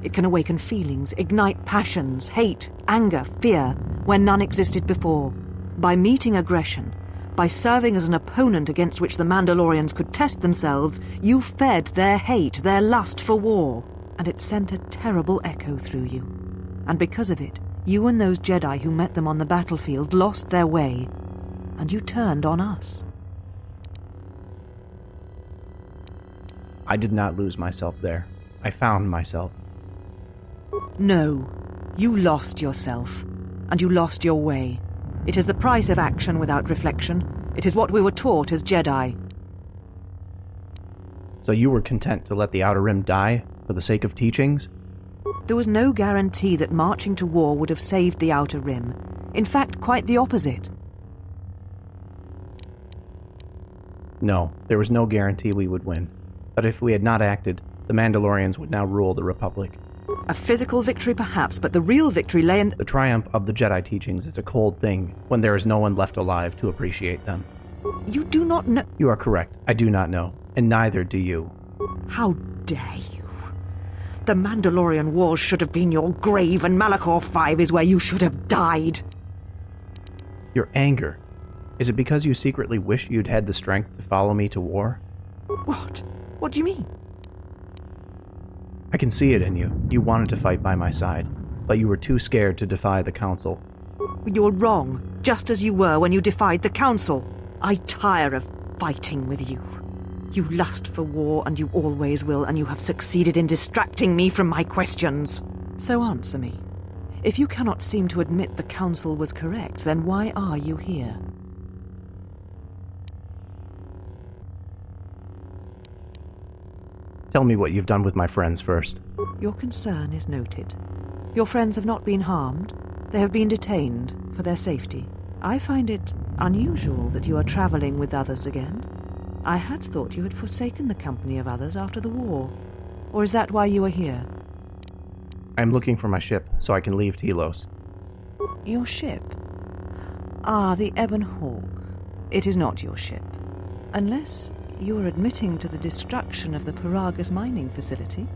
It can awaken feelings, ignite passions, hate, anger, fear, where none existed before. By meeting aggression, by serving as an opponent against which the Mandalorians could test themselves, you fed their hate, their lust for war, and it sent a terrible echo through you. And because of it, you and those Jedi who met them on the battlefield lost their way, and you turned on us. I did not lose myself there. I found myself. No. You lost yourself. And you lost your way. It is the price of action without reflection. It is what we were taught as Jedi. So you were content to let the Outer Rim die for the sake of teachings? There was no guarantee that marching to war would have saved the Outer Rim. In fact, quite the opposite. No, there was no guarantee we would win. But if we had not acted, the Mandalorians would now rule the Republic. A physical victory perhaps, but the real victory lay in... The triumph of the Jedi teachings is a cold thing when there is no one left alive to appreciate them. You do not know... You are correct. I do not know. And neither do you. How dare you? The Mandalorian Wars should have been your grave, and Malachor V is where you should have died. Your anger. Is it because you secretly wish you'd had the strength to follow me to war? What? What do you mean? I can see it in you. You wanted to fight by my side, but you were too scared to defy the Council. You're wrong, just as you were when you defied the Council. I tire of fighting with you. You lust for war, and you always will, and you have succeeded in distracting me from my questions. So answer me. If you cannot seem to admit the Council was correct, then why are you here? Tell me what you've done with my friends first. Your concern is noted. Your friends have not been harmed. They have been detained for their safety. I find it unusual that you are traveling with others again. I had thought you had forsaken the company of others after the war. Or is that why you are here? I'm looking for my ship, so I can leave Telos. Your ship? Ah, the Ebon Hawk. It is not your ship. Unless you are admitting to the destruction of the Paragus mining facility.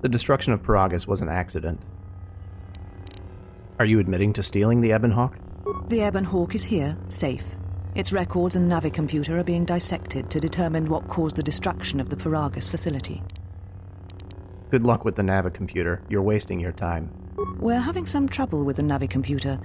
The destruction of Paragus was an accident. Are you admitting to stealing the Ebon Hawk? The Ebon Hawk is here, safe. Its records and navicomputer are being dissected to determine what caused the destruction of the Paragus facility. Good luck with the navicomputer. You're wasting your time. We're having some trouble with the navicomputer,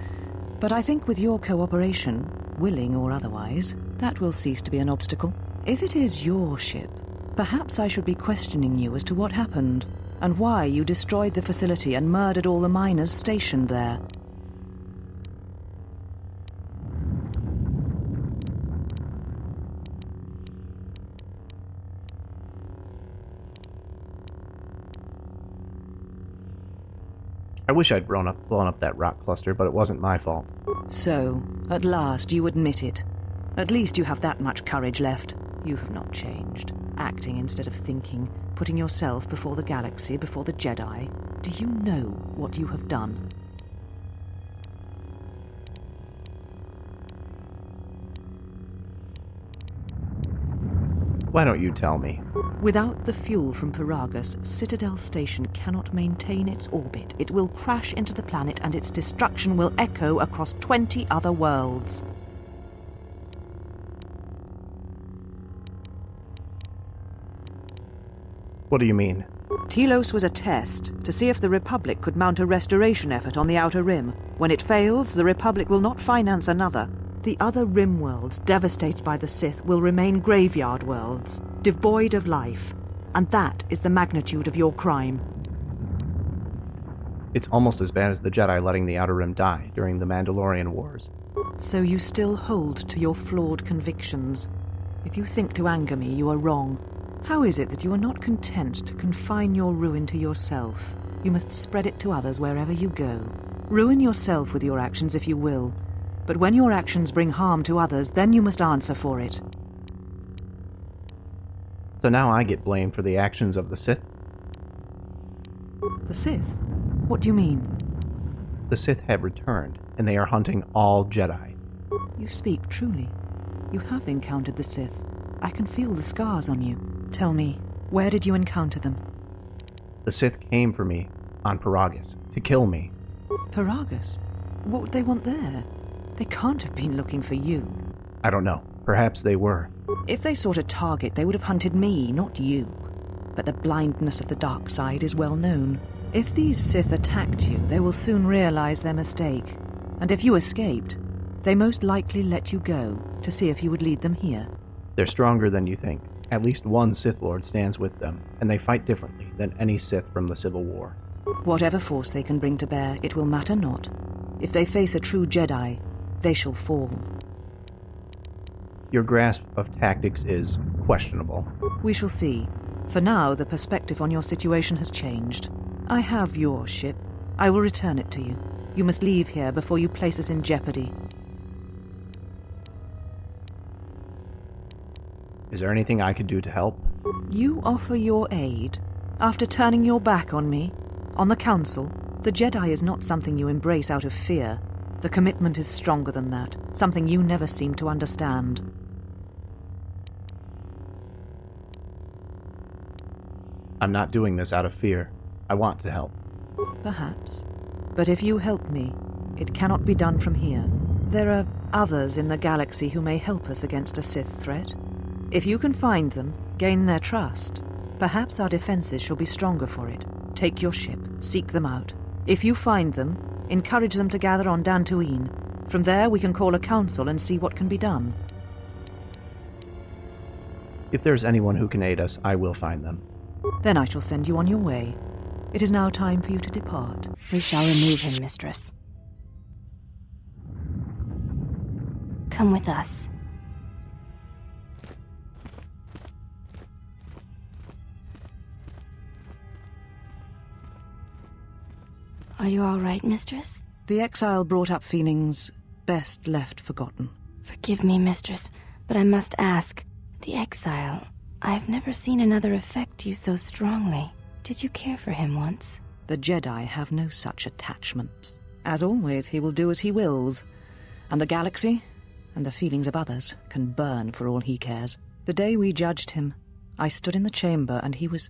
but I think with your cooperation, willing or otherwise, that will cease to be an obstacle. If it is your ship, perhaps I should be questioning you as to what happened, and why you destroyed the facility and murdered all the miners stationed there. I wish I'd blown up that rock cluster, but it wasn't my fault. So, at last you admit it. At least you have that much courage left. You have not changed. Acting instead of thinking, putting yourself before the galaxy, before the Jedi. Do you know what you have done? Why don't you tell me? Without the fuel from Paragus, Citadel Station cannot maintain its orbit. It will crash into the planet and its destruction will echo across 20 other worlds. What do you mean? Telos was a test to see if the Republic could mount a restoration effort on the Outer Rim. When it fails, the Republic will not finance another. The other Rim worlds, devastated by the Sith, will remain graveyard worlds, devoid of life. And that is the magnitude of your crime. It's almost as bad as the Jedi letting the Outer Rim die during the Mandalorian Wars. So you still hold to your flawed convictions. If you think to anger me, you are wrong. How is it that you are not content to confine your ruin to yourself? You must spread it to others wherever you go. Ruin yourself with your actions if you will. But when your actions bring harm to others, then you must answer for it. So now I get blamed for the actions of the Sith? The Sith? What do you mean? The Sith have returned, and they are hunting all Jedi. You speak truly. You have encountered the Sith. I can feel the scars on you. Tell me, where did you encounter them? The Sith came for me on Paragus to kill me. Paragus? What would they want there? They can't have been looking for you. I don't know. Perhaps they were. If they sought a target, they would have hunted me, not you. But the blindness of the dark side is well known. If these Sith attacked you, they will soon realize their mistake. And if you escaped, They most likely let you go to see if you would lead them here. They're stronger than you think. At least one Sith Lord stands with them, and they fight differently than any Sith from the Civil War. Whatever force they can bring to bear, it will matter not. If they face a true Jedi, they shall fall. Your grasp of tactics is questionable. We shall see. For now, the perspective on your situation has changed. I have your ship. I will return it to you. You must leave here before you place us in jeopardy. Is there anything I could do to help? You offer your aid after turning your back on me, on the Council. The Jedi is not something you embrace out of fear. The commitment is stronger than that, something you never seem to understand. I'm not doing this out of fear. I want to help. Perhaps. But if you help me, it cannot be done from here. There are others in the galaxy who may help us against a Sith threat. If you can find them, gain their trust, perhaps our defenses shall be stronger for it. Take your ship, seek them out. If you find them, encourage them to gather on Dantooine. From there we can call a council and see what can be done. If there's anyone who can aid us, I will find them. Then I shall send you on your way. It is now time for you to depart. We shall remove him, mistress. Come with us. Are you all right, mistress? The exile brought up feelings best left forgotten. Forgive me, mistress, but I must ask. The exile, I've never seen another affect you so strongly. Did you care for him once? The Jedi have no such attachments. As always, he will do as he wills. And the galaxy, and the feelings of others, can burn for all he cares. The day we judged him, I stood in the chamber and he was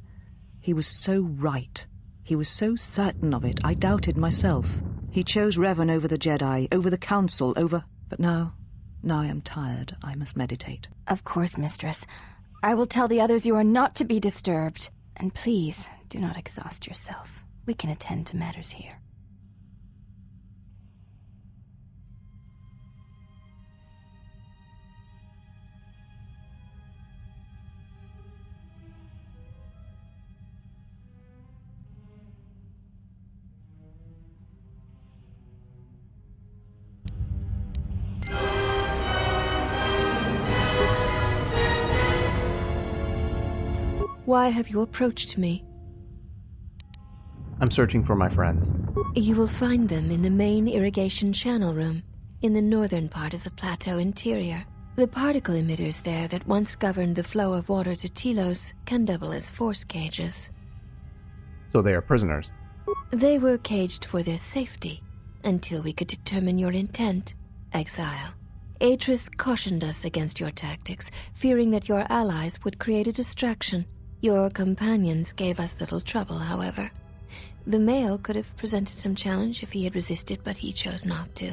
so right. He was so certain of it, I doubted myself. He chose Revan over the Jedi, over the Council, over... But now I am tired. I must meditate. Of course, mistress. I will tell the others you are not to be disturbed. And please, do not exhaust yourself. We can attend to matters here. Why have you approached me? I'm searching for my friends. You will find them in the main irrigation channel room, in the northern part of the plateau interior. The particle emitters there that once governed the flow of water to Telos can double as force cages. So they are prisoners. They were caged for their safety, until we could determine your intent, Exile. Atris cautioned us against your tactics, fearing that your allies would create a distraction. Your companions gave us little trouble, however. The male could have presented some challenge if he had resisted, but he chose not to.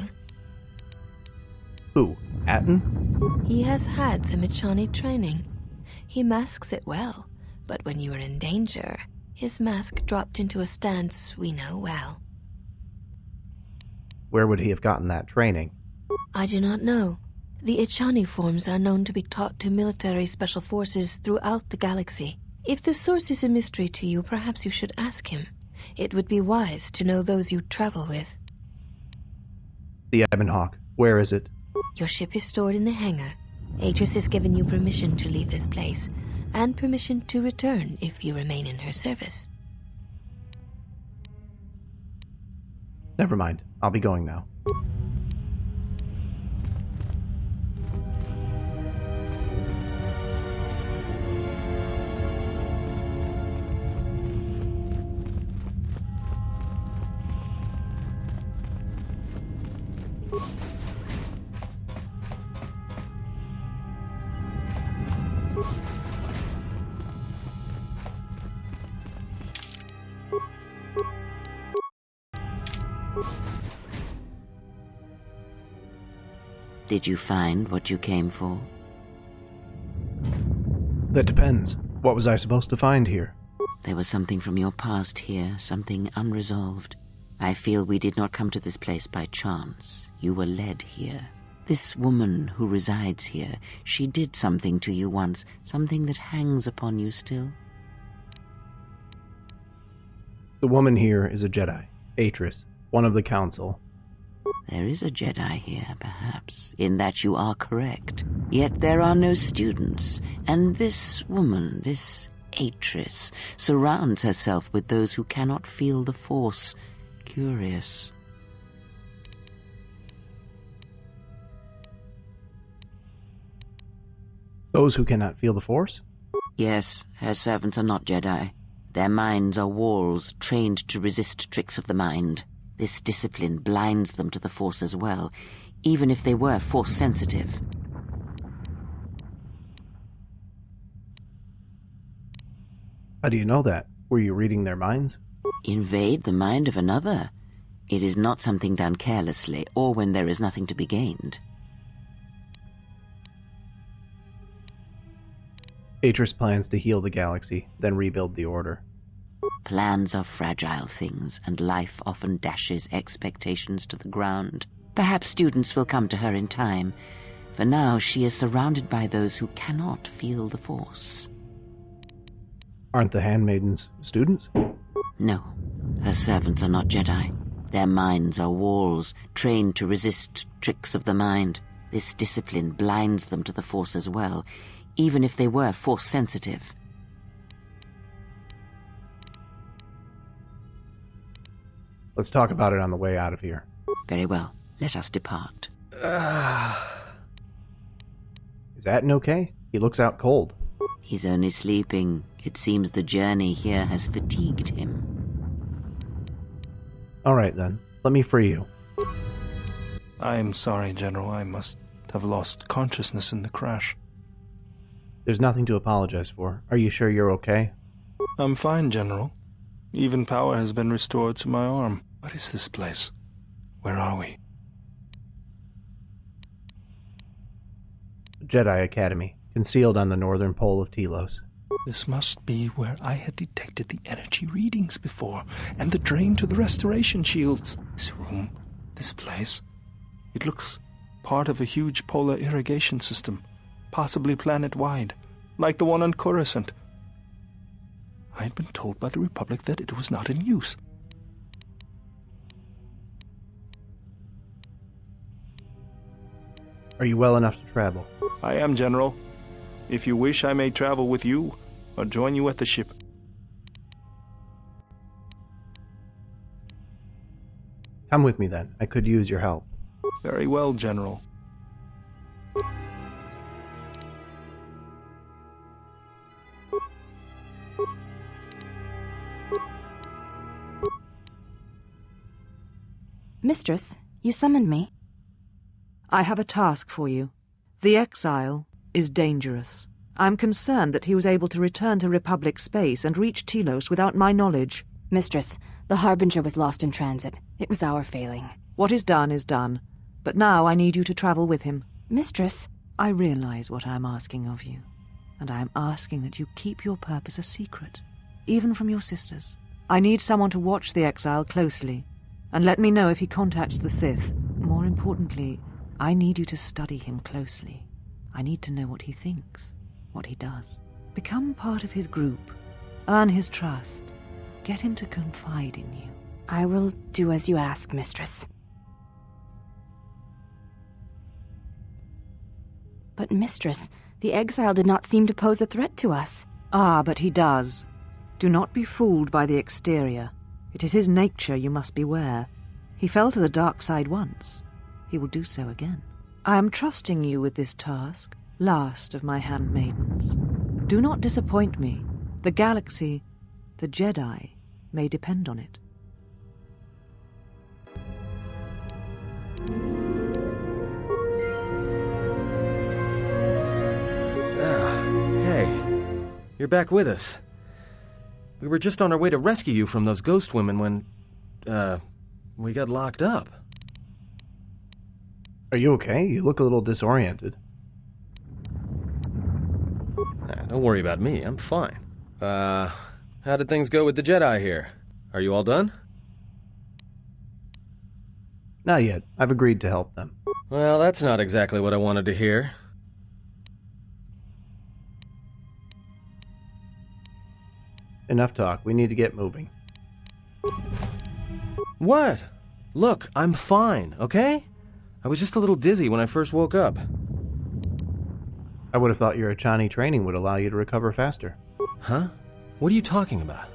Who? Atten? He has had some Echani training. He masks it well, but when you are in danger, his mask dropped into a stance we know well. Where would he have gotten that training? I do not know. The Echani forms are known to be taught to military special forces throughout the galaxy. If the source is a mystery to you, perhaps you should ask him. It would be wise to know those you travel with. The Ebon Hawk. Where is it? Your ship is stored in the hangar. Atris has given you permission to leave this place, and permission to return if you remain in her service. Never mind. I'll be going now. Did you find what you came for? That depends. What was I supposed to find here? There was something from your past here, something unresolved. I feel we did not come to this place by chance. You were led here. This woman who resides here, she did something to you once, something that hangs upon you still. The woman here is a Jedi, Atris, one of the Council. There is a Jedi here, perhaps, in that you are correct. Yet there are no students, and this woman, this Atris, surrounds herself with those who cannot feel the Force. Curious. Those who cannot feel the Force? Yes, her servants are not Jedi. Their minds are walls trained to resist tricks of the mind. This discipline blinds them to the Force as well, even if they were Force-sensitive. How do you know that? Were you reading their minds? Invade the mind of another? It is not something done carelessly, or when there is nothing to be gained. Atris plans to heal the galaxy, then rebuild the Order. Plans are fragile things, and life often dashes expectations to the ground. Perhaps students will come to her in time. For now, she is surrounded by those who cannot feel the Force. Aren't the handmaidens students? No, her servants are not Jedi. Their minds are walls, trained to resist tricks of the mind. This discipline blinds them to the Force as well, even if they were Force-sensitive. Let's talk about it on the way out of here. Very well. Let us depart. Is Atten okay? He looks out cold. He's only sleeping. It seems the journey here has fatigued him. All right, then. Let me free you. I am sorry, General. I must have lost consciousness in the crash. There's nothing to apologize for. Are you sure you're okay? I'm fine, General. Even power has been restored to my arm. What is this place? Where are we? Jedi Academy, concealed on the northern pole of Telos. This must be where I had detected the energy readings before, and the drain to the restoration shields. This room, this place, it looks part of a huge polar irrigation system, possibly planet-wide, like the one on Coruscant. I had been told by the Republic that it was not in use. Are you well enough to travel? I am, General. If you wish, I may travel with you, or join you at the ship. Come with me, then. I could use your help. Very well, General. Mistress, you summoned me. I have a task for you. The Exile is dangerous. I'm concerned that he was able to return to Republic space and reach Telos without my knowledge. Mistress, the Harbinger was lost in transit. It was our failing. What is done, but now I need you to travel with him. Mistress, I realize what I'm asking of you, and I am asking that you keep your purpose a secret, even from your sisters. I need someone to watch the Exile closely, and let me know if he contacts the Sith. More importantly, I need you to study him closely. I need to know what he thinks, what he does. Become part of his group. Earn his trust. Get him to confide in you. I will do as you ask, Mistress. But, Mistress, the Exile did not seem to pose a threat to us. Ah, but he does. Do not be fooled by the exterior. It is his nature you must beware. He fell to the dark side once. He will do so again. I am trusting you with this task, last of my handmaidens. Do not disappoint me. The galaxy, the Jedi, may depend on it. Hey, you're back with us. We were just on our way to rescue you from those ghost women when, we got locked up. Are you okay? You look a little disoriented. Don't worry about me, I'm fine. How did things go with the Jedi here? Are you all done? Not yet. I've agreed to help them. Well, that's not exactly what I wanted to hear. Enough talk. We need to get moving. What? Look, I'm fine, okay? I was just a little dizzy when I first woke up. I would have thought your Echani training would allow you to recover faster. Huh? What are you talking about?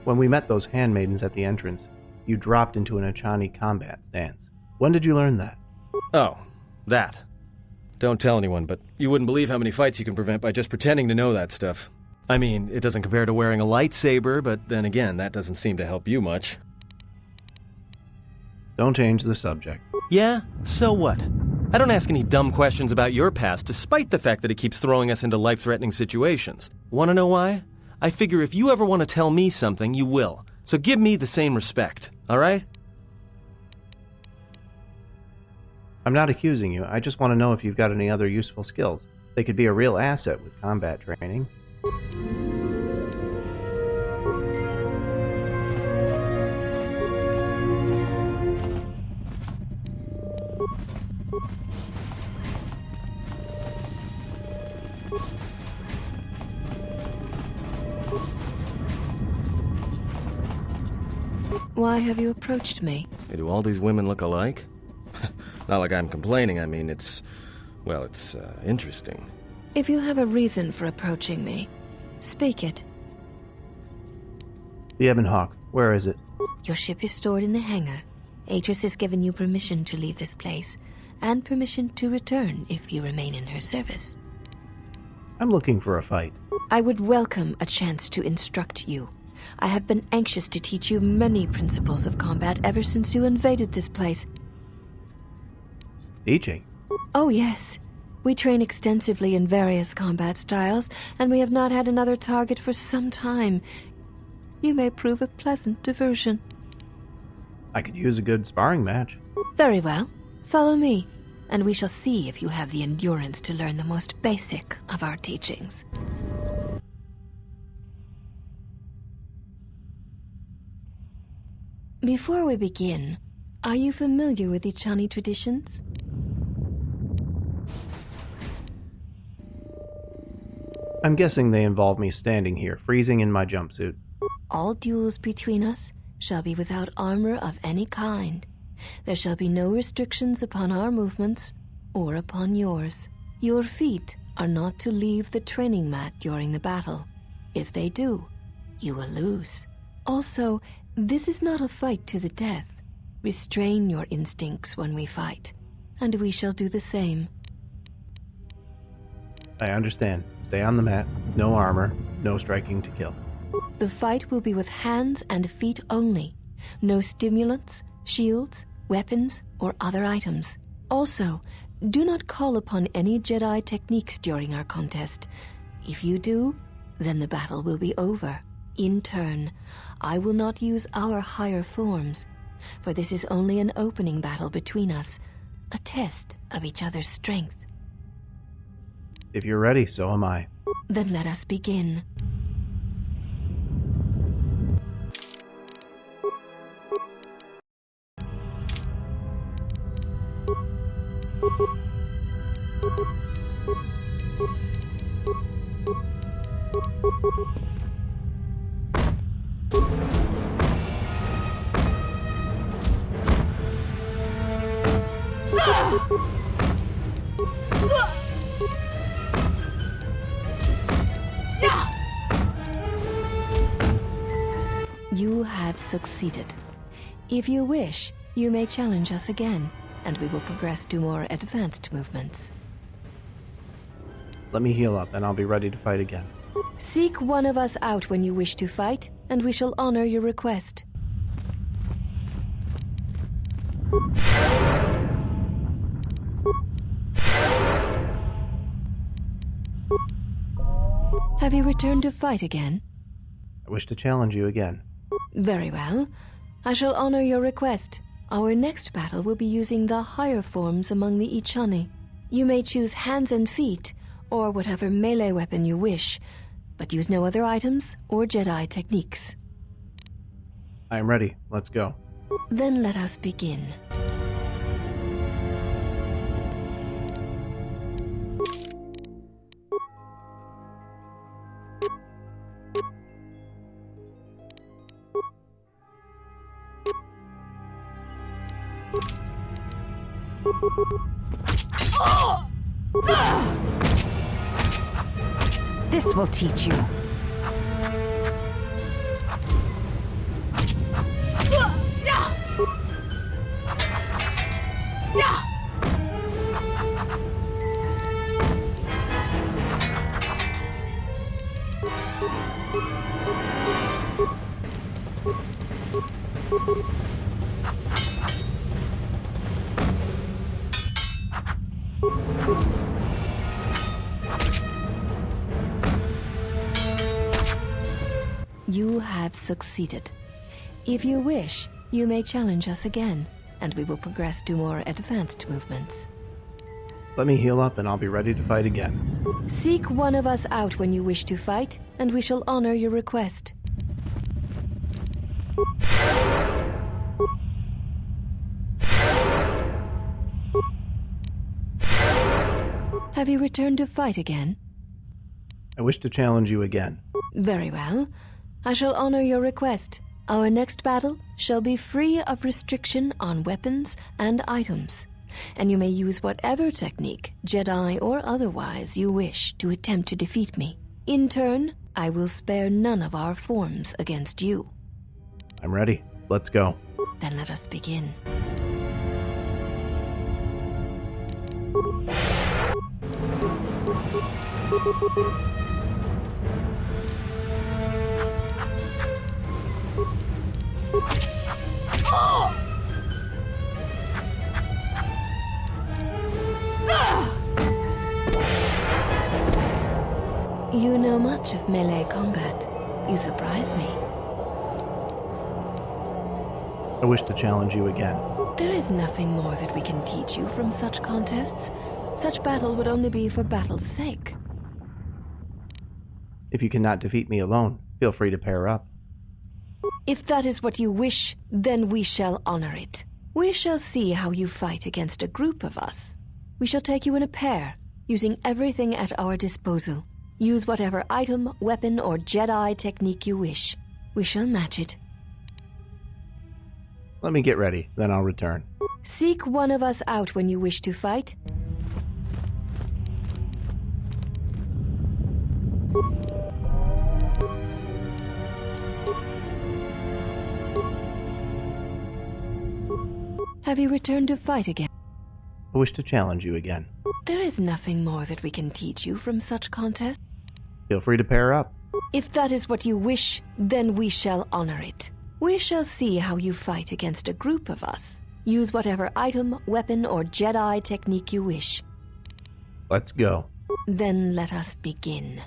When we met those handmaidens at the entrance, you dropped into an Echani combat stance. When did you learn that? Oh, that. Don't tell anyone, but you wouldn't believe how many fights you can prevent by just pretending to know that stuff. I mean, it doesn't compare to wearing a lightsaber, but then again, that doesn't seem to help you much. Don't change the subject. Yeah? So what? I don't ask any dumb questions about your past, despite the fact that it keeps throwing us into life-threatening situations. Want to know why? I figure if you ever want to tell me something, you will. So give me the same respect, alright? I'm not accusing you, I just want to know if you've got any other useful skills. They could be a real asset with combat training. Why have you approached me? Do all these women look alike? Not like I'm complaining, I mean, it's interesting. If you have a reason for approaching me, speak it. The Ebon Hawk, where is it? Your ship is stored in the hangar. Atris has given you permission to leave this place, and permission to return if you remain in her service. I'm looking for a fight. I would welcome a chance to instruct you. I have been anxious to teach you many principles of combat ever since you invaded this place. Teaching? Oh, yes. We train extensively in various combat styles, and we have not had another target for some time. You may prove a pleasant diversion. I could use a good sparring match. Very well. Follow me, and we shall see if you have the endurance to learn the most basic of our teachings. Before we begin, are you familiar with Echani traditions? I'm guessing they involve me standing here, freezing in my jumpsuit. All duels between us shall be without armor of any kind. There shall be no restrictions upon our movements or upon yours. Your feet are not to leave the training mat during the battle. If they do, you will lose. Also, this is not a fight to the death. Restrain your instincts when we fight, and we shall do the same. I understand. Stay on the mat, no armor, no striking to kill. The fight will be with hands and feet only. No stimulants, shields, weapons, or other items. Also, do not call upon any Jedi techniques during our contest. If you do, then the battle will be over. In turn, I will not use our higher forms, for this is only an opening battle between us, a test of each other's strength. If you're ready, so am I. Then let us begin. You have succeeded. If you wish, you may challenge us again, and we will progress to more advanced movements. Let me heal up, and I'll be ready to fight again. Seek one of us out when you wish to fight, and we shall honor your request. Have you returned to fight again? I wish to challenge you again. Very well. I shall honor your request. Our next battle will be using the higher forms among the Echani. You may choose hands and feet, or whatever melee weapon you wish, but use no other items or Jedi techniques. I am ready. Let's go. Then let us begin. This will teach you. You have succeeded. If you wish, you may challenge us again, and we will progress to more advanced movements. Let me heal up and I'll be ready to fight again. Seek one of us out when you wish to fight, and we shall honor your request. Have you returned to fight again? I wish to challenge you again. Very well. I shall honor your request. Our next battle shall be free of restriction on weapons and items, and you may use whatever technique, Jedi or otherwise, you wish to attempt to defeat me. In turn, I will spare none of our forms against you. I'm ready. Let's go. Then let us begin. You know much of melee combat. You surprise me. I wish to challenge you again. There is nothing more that we can teach you from such contests. Such battle would only be for battle's sake. If you cannot defeat me alone, feel free to pair up. If that is what you wish, then we shall honor it. We shall see how you fight against a group of us. We shall take you in a pair, using everything at our disposal. Use whatever item, weapon, or Jedi technique you wish. We shall match it. Let me get ready, then I'll return. Seek one of us out when you wish to fight. Have you returned to fight again? I wish to challenge you again. There is nothing more that we can teach you from such contests. Feel free to pair up. If that is what you wish, then we shall honor it. We shall see how you fight against a group of us. Use whatever item, weapon, or Jedi technique you wish. Let's go. Then let us begin.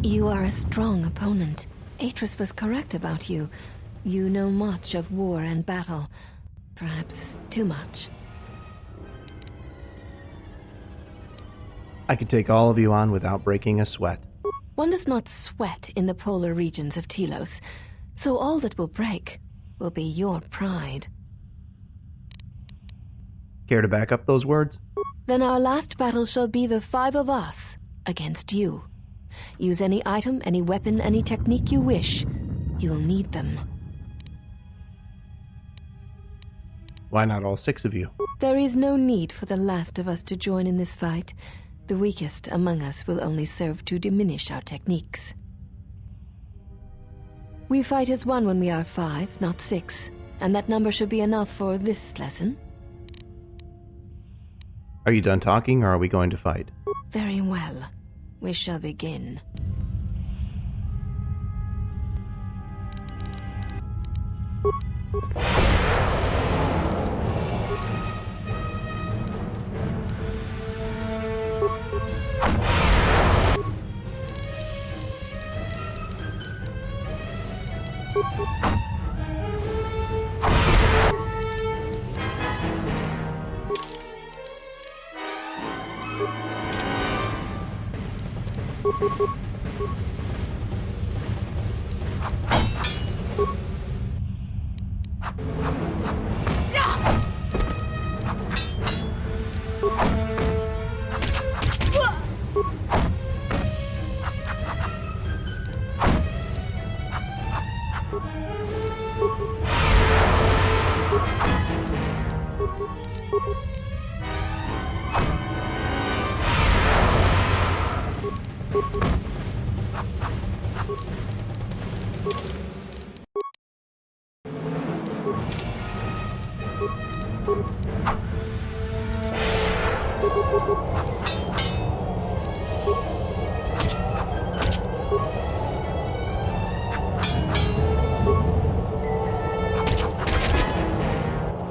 You are a strong opponent. Atris was correct about you. You know much of war and battle. Perhaps too much. I could take all of you on without breaking a sweat. One does not sweat in the polar regions of Telos, so all that will break will be your pride. Care to back up those words? Then our last battle shall be the 5 of us against you. Use any item, any weapon, any technique you wish. You'll need them. Why not all 6 of you? There is no need for the last of us to join in this fight. The weakest among us will only serve to diminish our techniques. We fight as one when we are 5, not 6, and that number should be enough for this lesson. Are you done talking, or are we going to fight? Very well. We shall begin.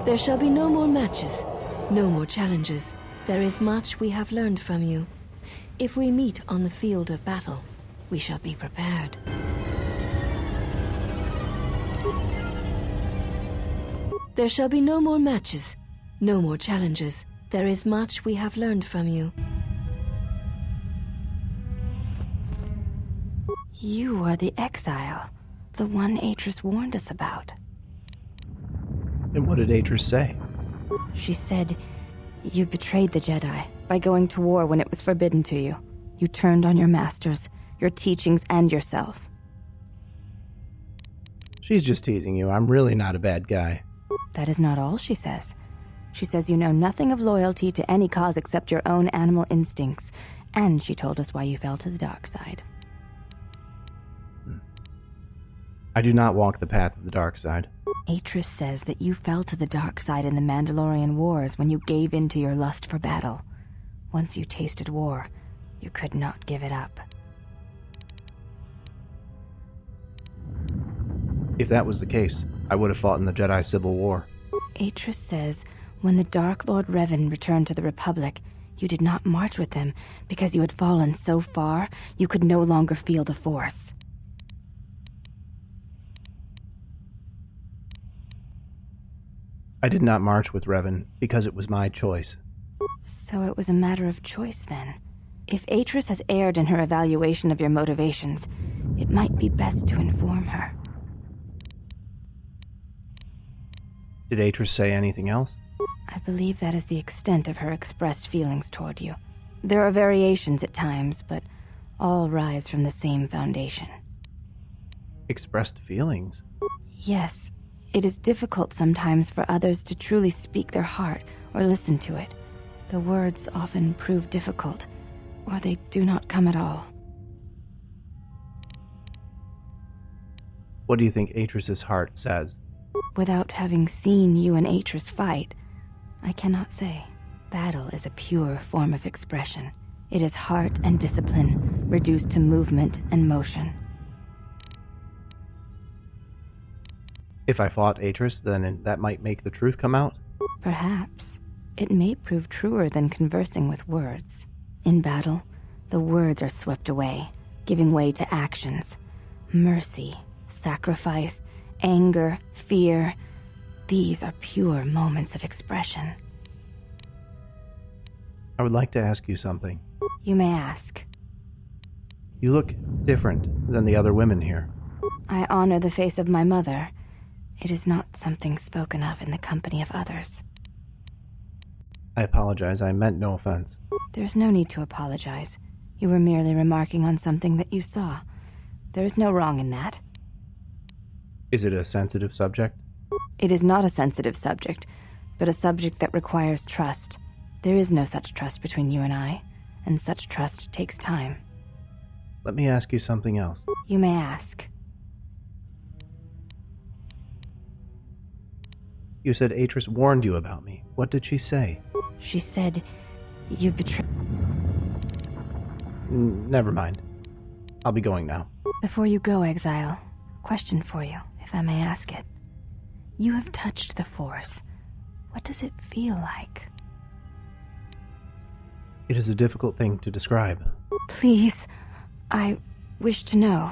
There shall be no more matches, no more challenges. There is much we have learned from you. If we meet on the field of battle, we shall be prepared. There shall be no more matches, no more challenges. There is much we have learned from you. You are the Exile, the one Atris warned us about. And what did Atris say? She said, you betrayed the Jedi by going to war when it was forbidden to you. You turned on your masters, your teachings, and yourself. She's just teasing you. I'm really not a bad guy. That is not all she says. She says you know nothing of loyalty to any cause except your own animal instincts, and she told us why you fell to the dark side. I do not walk the path of the dark side. Atris says that you fell to the dark side in the Mandalorian Wars when you gave in to your lust for battle. Once you tasted war, you could not give it up. If that was the case, I would have fought in the Jedi Civil War. Atris says when the Dark Lord Revan returned to the Republic, you did not march with him because you had fallen so far you could no longer feel the Force. I did not march with Revan because it was my choice. So it was a matter of choice then. If Atris has erred in her evaluation of your motivations, it might be best to inform her. Did Atris say anything else? I believe that is the extent of her expressed feelings toward you. There are variations at times, but all rise from the same foundation. Expressed feelings? Yes. It is difficult sometimes for others to truly speak their heart or listen to it. The words often prove difficult, or they do not come at all. What do you think Atris's heart says? Without having seen you and Atris fight, I cannot say. Battle is a pure form of expression. It is heart and discipline, reduced to movement and motion. If I fought Atris, then that might make the truth come out? Perhaps. It may prove truer than conversing with words. In battle, the words are swept away, giving way to actions. Mercy, sacrifice, anger, fear. These are pure moments of expression. I would like to ask you something. You may ask. You look different than the other women here. I honor the face of my mother. It is not something spoken of in the company of others. I apologize. I meant no offense. There's no need to apologize. You were merely remarking on something that you saw. There is no wrong in that. Is it a sensitive subject? It is not a sensitive subject, but a subject that requires trust. There is no such trust between you and I, and such trust takes time. Let me ask you something else. You may ask. You said Atris warned you about me. What did she say? She said, you betrayed... Never mind. I'll be going now. Before you go, Exile, question for you, if I may ask it. You have touched the Force. What does it feel like? It is a difficult thing to describe. Please, I wish to know.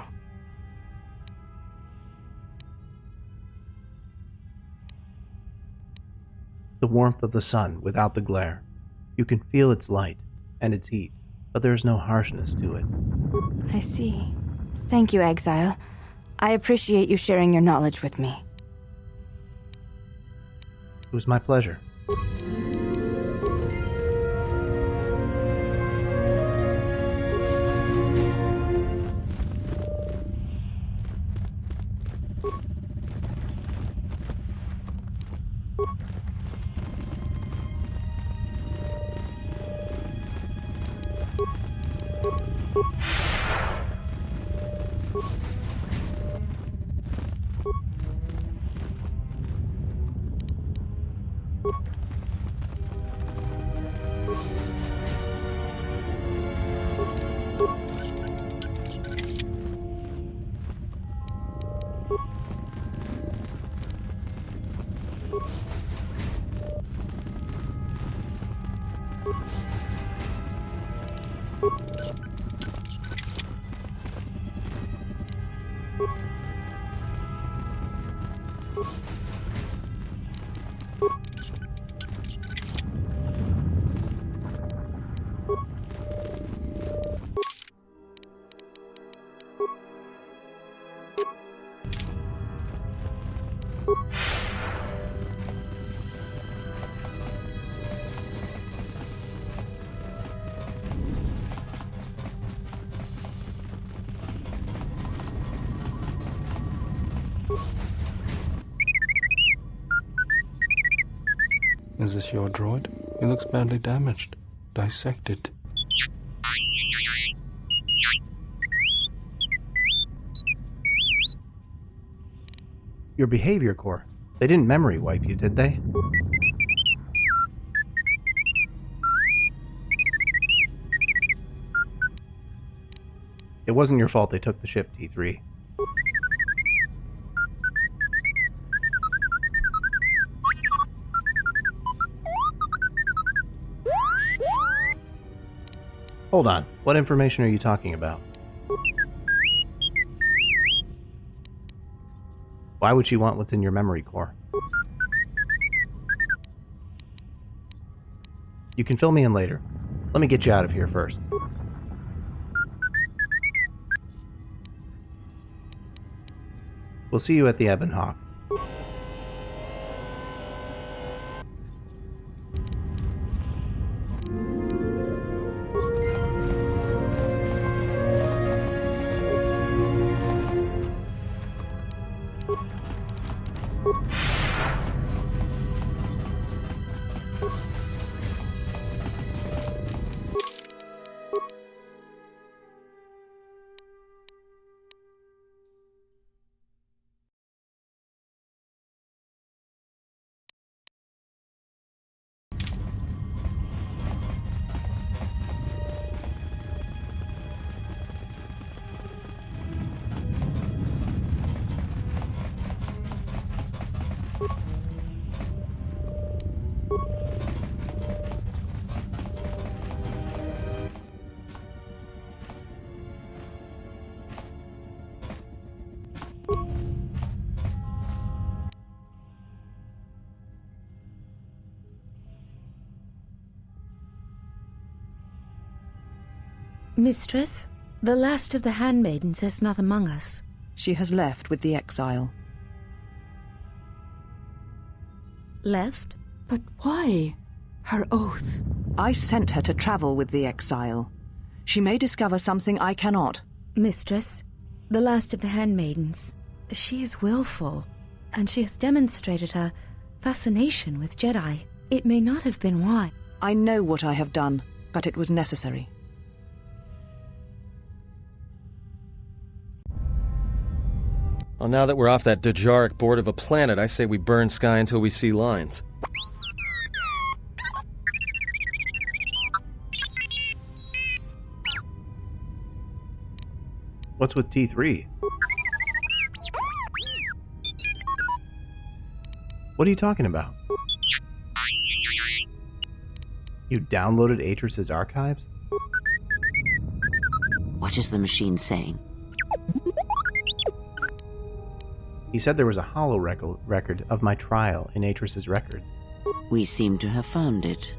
The warmth of the sun without the glare. You can feel its light. and its heat, but there is no harshness to it. I see. Thank you, Exile. I appreciate you sharing your knowledge with me. It was my pleasure. Is this your droid? He looks badly damaged. Dissect it. Your behavior core. They didn't memory wipe you, did they? It wasn't your fault they took the ship, T3. Hold on. What information are you talking about? Why would she want what's in your memory core? You can fill me in later. Let me get you out of here first. We'll see you at the Ebon Hawk. Mistress, the last of the handmaidens is not among us. She has left with the Exile. Left? But why? Her oath. I sent her to travel with the Exile. She may discover something I cannot. Mistress, the last of the handmaidens. She is willful, and she has demonstrated her fascination with Jedi. It may not have been why. I know what I have done, but it was necessary. Well, now that we're off that Dejaric board of a planet, I say we burn sky until we see lines. What's with T3? What are you talking about? You downloaded Atris's archives? What is the machine saying? He said there was a holo record of my trial in Atris's records. We seem to have found it.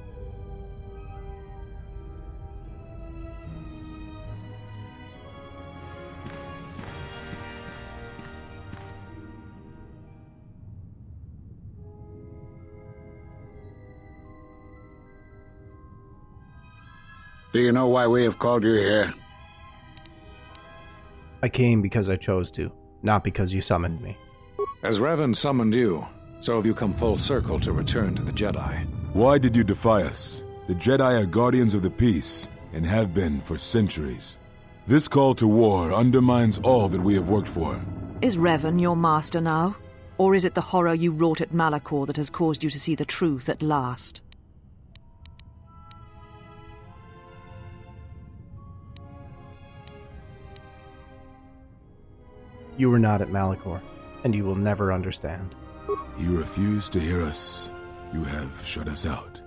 you know why we have called you here? I came because I chose to, not because you summoned me. As Revan summoned you, so have you come full circle to return to the Jedi. Why did you defy us? The Jedi are guardians of the peace, and have been for centuries. This call to war undermines all that we have worked for. Is Revan your master now? Or is it the horror you wrought at Malachor that has caused you to see the truth at last? You were not at Malachor, and you will never understand. You refuse to hear us. You have shut us out,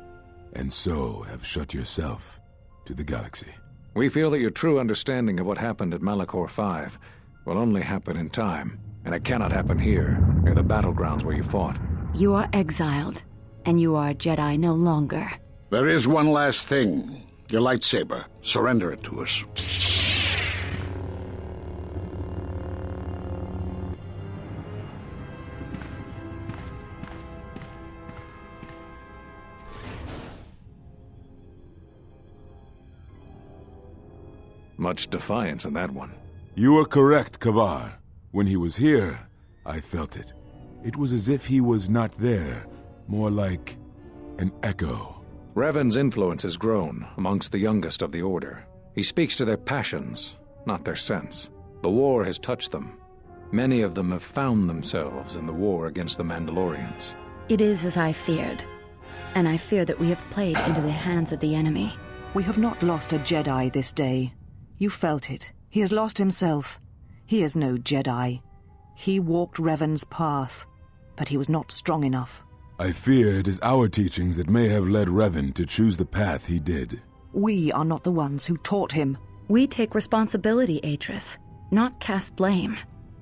and so have shut yourself to the galaxy. We feel that your true understanding of what happened at Malachor V will only happen in time, and it cannot happen here, near the battlegrounds where you fought. You are exiled, and you are a Jedi no longer. There is one last thing. Your lightsaber. Surrender it to us. Much defiance in that one. You are correct, Kavar. When he was here, I felt it. It was as if he was not there, more like an echo. Revan's influence has grown amongst the youngest of the Order. He speaks to their passions, not their sense. The war has touched them. Many of them have found themselves in the war against the Mandalorians. It is as I feared, and I fear that we have played into the hands of the enemy. We have not lost a Jedi this day. You felt it. He has lost himself. He is no Jedi. He walked Revan's path, but he was not strong enough. I fear it is our teachings that may have led Revan to choose the path he did. We are not the ones who taught him. We take responsibility, Atris, not cast blame.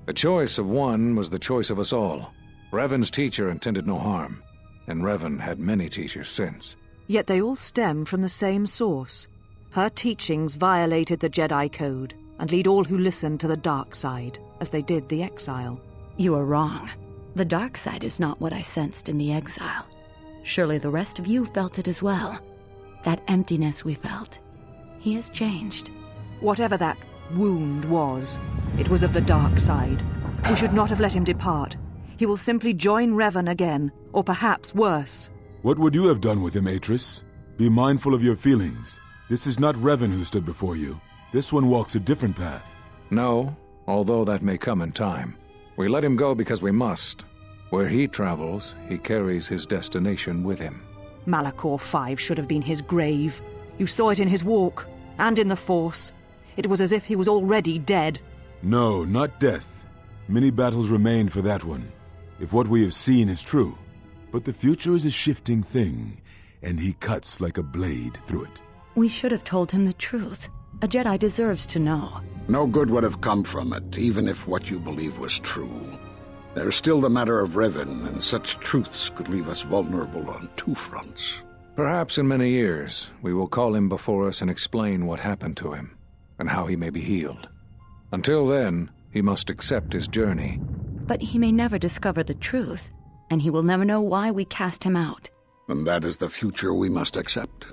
The choice of one was the choice of us all. Revan's teacher intended no harm, and Revan had many teachers since. Yet they all stem from the same source. Her teachings violated the Jedi Code and lead all who listen to the dark side, as they did the Exile. You are wrong. The dark side is not what I sensed in the Exile. Surely the rest of you felt it as well. That emptiness we felt. He has changed. Whatever that wound was, it was of the dark side. We should not have let him depart. He will simply join Revan again, or perhaps worse. What would you have done with him, Atris? Be mindful of your feelings. This is not Revan who stood before you. This one walks a different path. No, although that may come in time. We let him go because we must. Where he travels, he carries his destination with him. Malachor V should have been his grave. You saw it in his walk, and in the Force. It was as if he was already dead. No, not death. Many battles remain for that one, if what we have seen is true. But the future is a shifting thing, and he cuts like a blade through it. We should have told him the truth. A Jedi deserves to know. No good would have come from it, even if what you believed was true. There is still the matter of Revan, and such truths could leave us vulnerable on two fronts. Perhaps in many years, we will call him before us and explain what happened to him, and how he may be healed. Until then, he must accept his journey. But he may never discover the truth, and he will never know why we cast him out. And that is the future we must accept.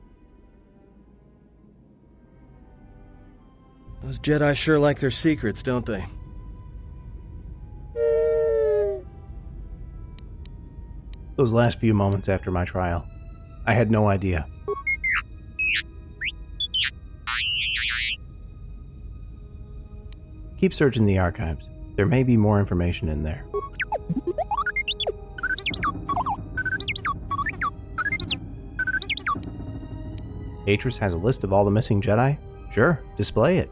Those Jedi sure like their secrets, don't they? Those last few moments after my trial, I had no idea. Keep searching the archives. There may be more information in there. Atris has a list of all the missing Jedi? Sure, display it.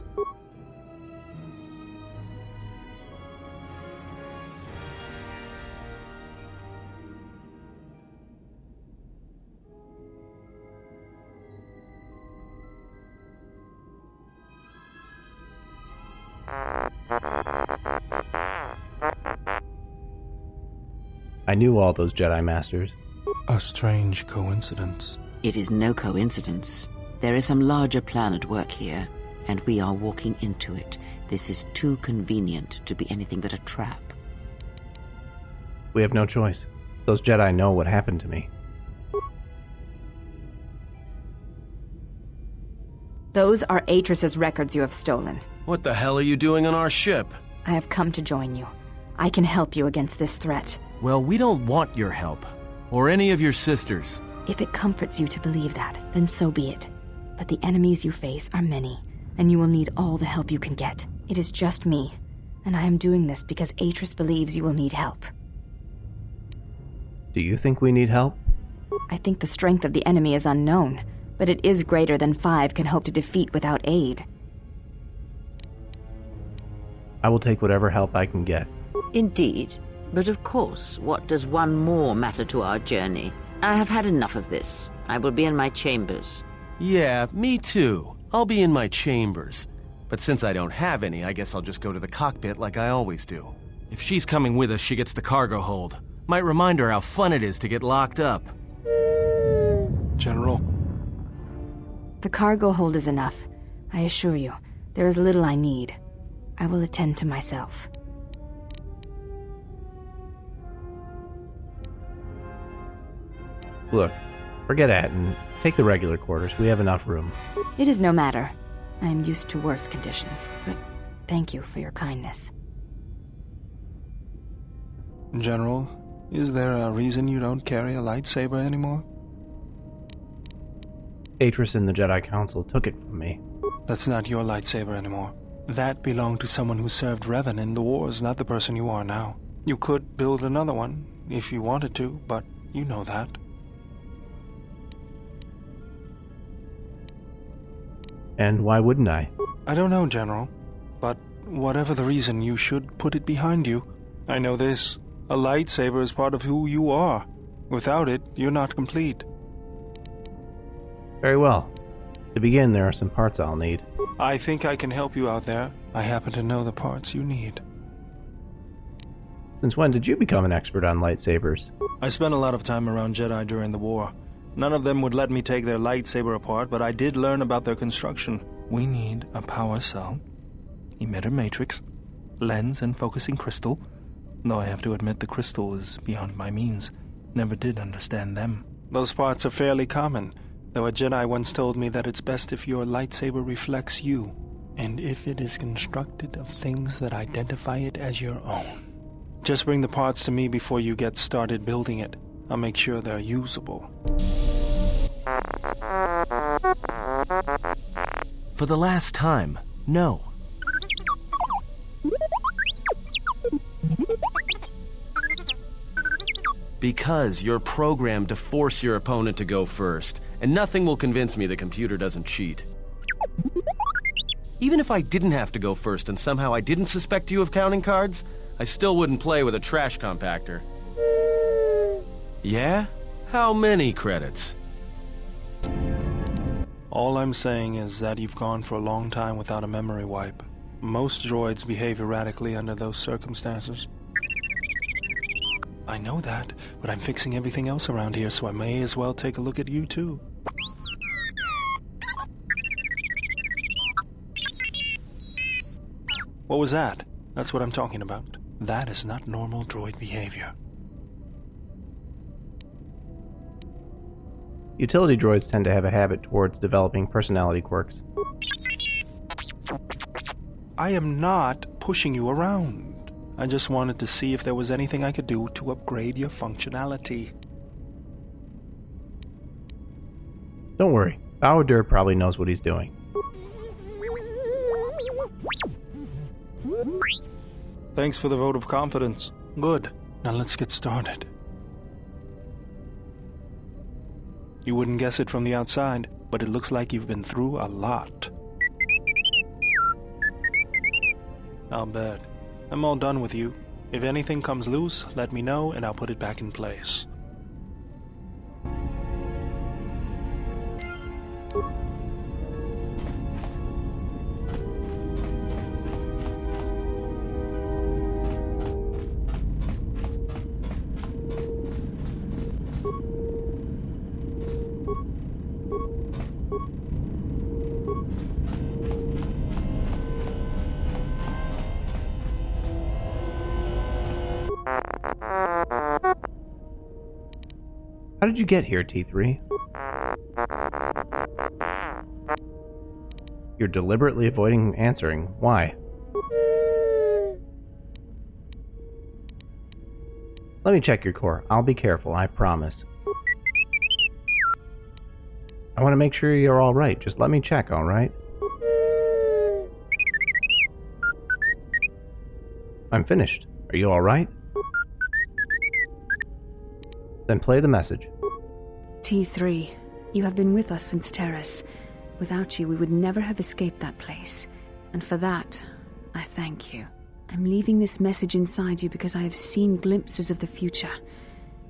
I knew all those Jedi Masters. A strange coincidence. It is no coincidence. There is some larger plan at work here, and we are walking into it. This is too convenient to be anything but a trap. We have no choice. Those Jedi know what happened to me. Those are Atris's records you have stolen. What the hell are you doing on our ship? I have come to join you. I can help you against this threat. Well, we don't want your help. Or any of your sisters. If it comforts you to believe that, then so be it. But the enemies you face are many, and you will need all the help you can get. It is just me, and I am doing this because Atris believes you will need help. Do you think we need help? I think the strength of the enemy is unknown, but it is greater than 5 can hope to defeat without aid. I will take whatever help I can get. Indeed. But of course, what does one more matter to our journey? I have had enough of this. I will be in my chambers. Yeah, me too. I'll be in my chambers. But since I don't have any, I guess I'll just go to the cockpit like I always do. If she's coming with us, she gets the cargo hold. Might remind her how fun it is to get locked up. General. The cargo hold is enough. I assure you, there is little I need. I will attend to myself. Look, forget Atten. Take the regular quarters. We have enough room. It is no matter. I am used to worse conditions, but thank you for your kindness. General, is there a reason you don't carry a lightsaber anymore? Atris and the Jedi Council took it from me. That's not your lightsaber anymore. That belonged to someone who served Revan in the wars, not the person you are now. You could build another one, if you wanted to, but you know that. And why wouldn't I? I don't know, General. But whatever the reason, you should put it behind you. I know this. A lightsaber is part of who you are. Without it, you're not complete. Very well. To begin, there are some parts I'll need. I think I can help you out there. I happen to know the parts you need. Since when did you become an expert on lightsabers? I spent a lot of time around Jedi during the war. None of them would let me take their lightsaber apart, but I did learn about their construction. We need a power cell, emitter matrix, lens and focusing crystal, though I have to admit the crystal is beyond my means. Never did understand them. Those parts are fairly common, though a Jedi once told me that it's best if your lightsaber reflects you, and if it is constructed of things that identify it as your own. Just bring the parts to me before you get started building it. I'll make sure they're usable. For the last time, no. Because you're programmed to force your opponent to go first, and nothing will convince me the computer doesn't cheat. Even if I didn't have to go first and somehow I didn't suspect you of counting cards, I still wouldn't play with a trash compactor. Yeah? How many credits? All I'm saying is that you've gone for a long time without a memory wipe. Most droids behave erratically under those circumstances. I know that, but I'm fixing everything else around here, so I may as well take a look at you too. What was that? That's what I'm talking about. That is not normal droid behavior. Utility droids tend to have a habit towards developing personality quirks. I am not pushing you around. I just wanted to see if there was anything I could do to upgrade your functionality. Don't worry, Bahadur probably knows what he's doing. Thanks for the vote of confidence. Good. Now let's get started. You wouldn't guess it from the outside, but it looks like you've been through a lot. I'll bet. I'm all done with you. If anything comes loose, let me know and I'll put it back in place. How did you get here, T3? You're deliberately avoiding answering. Why? Let me check your core. I'll be careful, I promise. I want to make sure you're alright. Just let me check, alright? I'm finished. Are you alright? Then play the message. T3, you have been with us since Terrace. Without you, we would never have escaped that place. And for that, I thank you. I'm leaving this message inside you because I have seen glimpses of the future.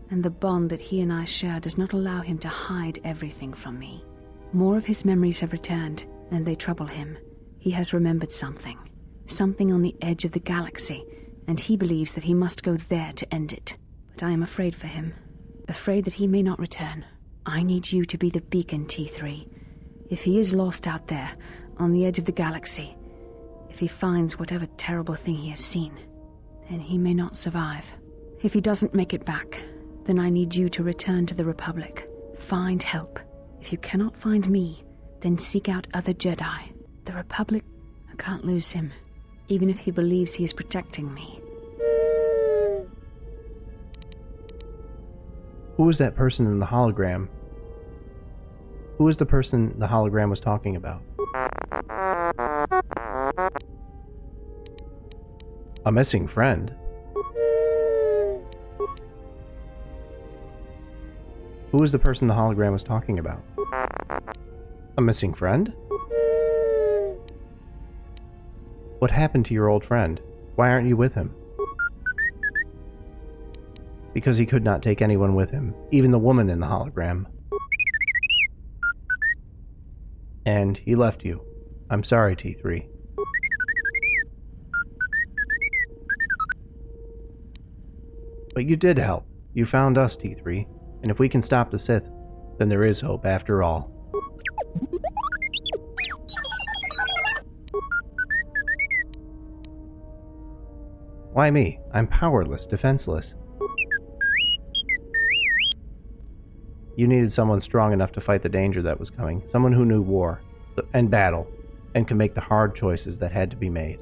And the bond that he and I share does not allow him to hide everything from me. More of his memories have returned, and they trouble him. He has remembered something. Something on the edge of the galaxy, and he believes that he must go there to end it. But I am afraid for him. Afraid that he may not return. I need you to be the beacon, T3. If he is lost out there, on the edge of the galaxy, if he finds whatever terrible thing he has seen, then he may not survive. If he doesn't make it back, then I need you to return to the Republic. Find help. If you cannot find me, then seek out other Jedi. The Republic, I can't lose him, even if he believes he is protecting me. Who was that person in the hologram? Who was the person the hologram was talking about? A missing friend? Who was the person the hologram was talking about? A missing friend? What happened to your old friend? Why aren't you with him? Because he could not take anyone with him, even the woman in the hologram. And he left you. I'm sorry, T3. But you did help. You found us, T3. And if we can stop the Sith, then there is hope after all. Why me? I'm powerless, defenseless. You needed someone strong enough to fight the danger that was coming. Someone who knew war and battle and could make the hard choices that had to be made.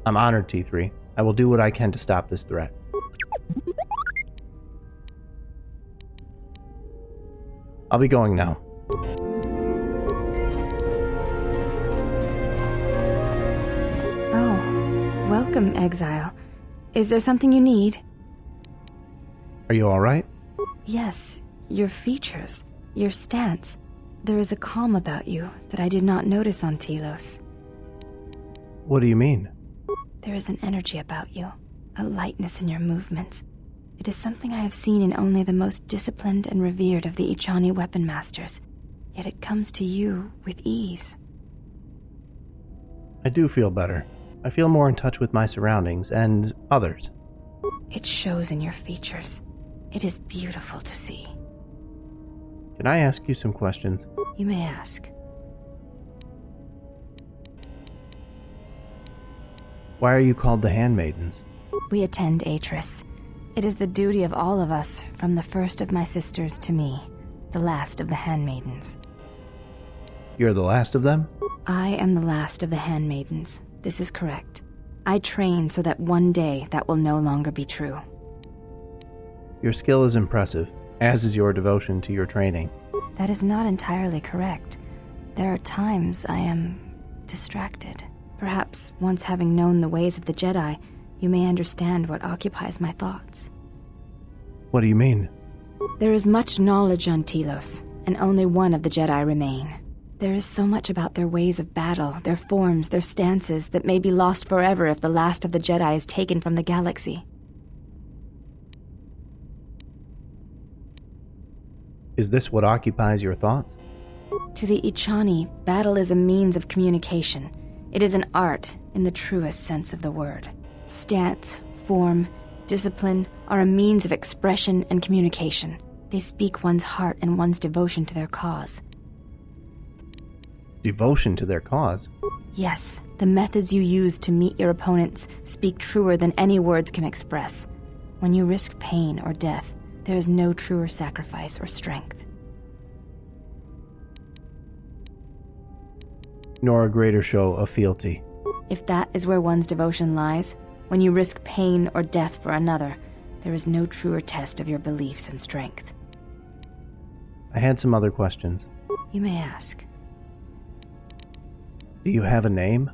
I'm honored, T3. I will do what I can to stop this threat. I'll be going now. Oh, welcome, Exile. Is there something you need? Are you alright? Yes, your features, your stance. There is a calm about you that I did not notice on Telos. What do you mean? There is an energy about you, a lightness in your movements. It is something I have seen in only the most disciplined and revered of the Echani weapon masters, yet it comes to you with ease. I do feel better. I feel more in touch with my surroundings and others. It shows in your features. It is beautiful to see. Can I ask you some questions? You may ask. Why are you called the handmaidens? We attend Atris. It is the duty of all of us, from the first of my sisters to me, the last of the handmaidens. You're the last of them? I am the last of the handmaidens. This is correct. I train so that one day that will no longer be true. Your skill is impressive, as is your devotion to your training. That is not entirely correct. There are times I am distracted. Perhaps once having known the ways of the Jedi, you may understand what occupies my thoughts. What do you mean? There is much knowledge on Telos, and only one of the Jedi remain. There is so much about their ways of battle, their forms, their stances, that may be lost forever if the last of the Jedi is taken from the galaxy. Is this what occupies your thoughts? To the Echani, battle is a means of communication. It is an art in the truest sense of the word. Stance, form, discipline are a means of expression and communication. They speak one's heart and one's devotion to their cause. Devotion to their cause? Yes, the methods you use to meet your opponents speak truer than any words can express. When you risk pain or death, there is no truer sacrifice or strength. nor a greater show of fealty. If that is where one's devotion lies, when you risk pain or death for another, there is no truer test of your beliefs and strength. I had some other questions. You may ask. Do you have a name?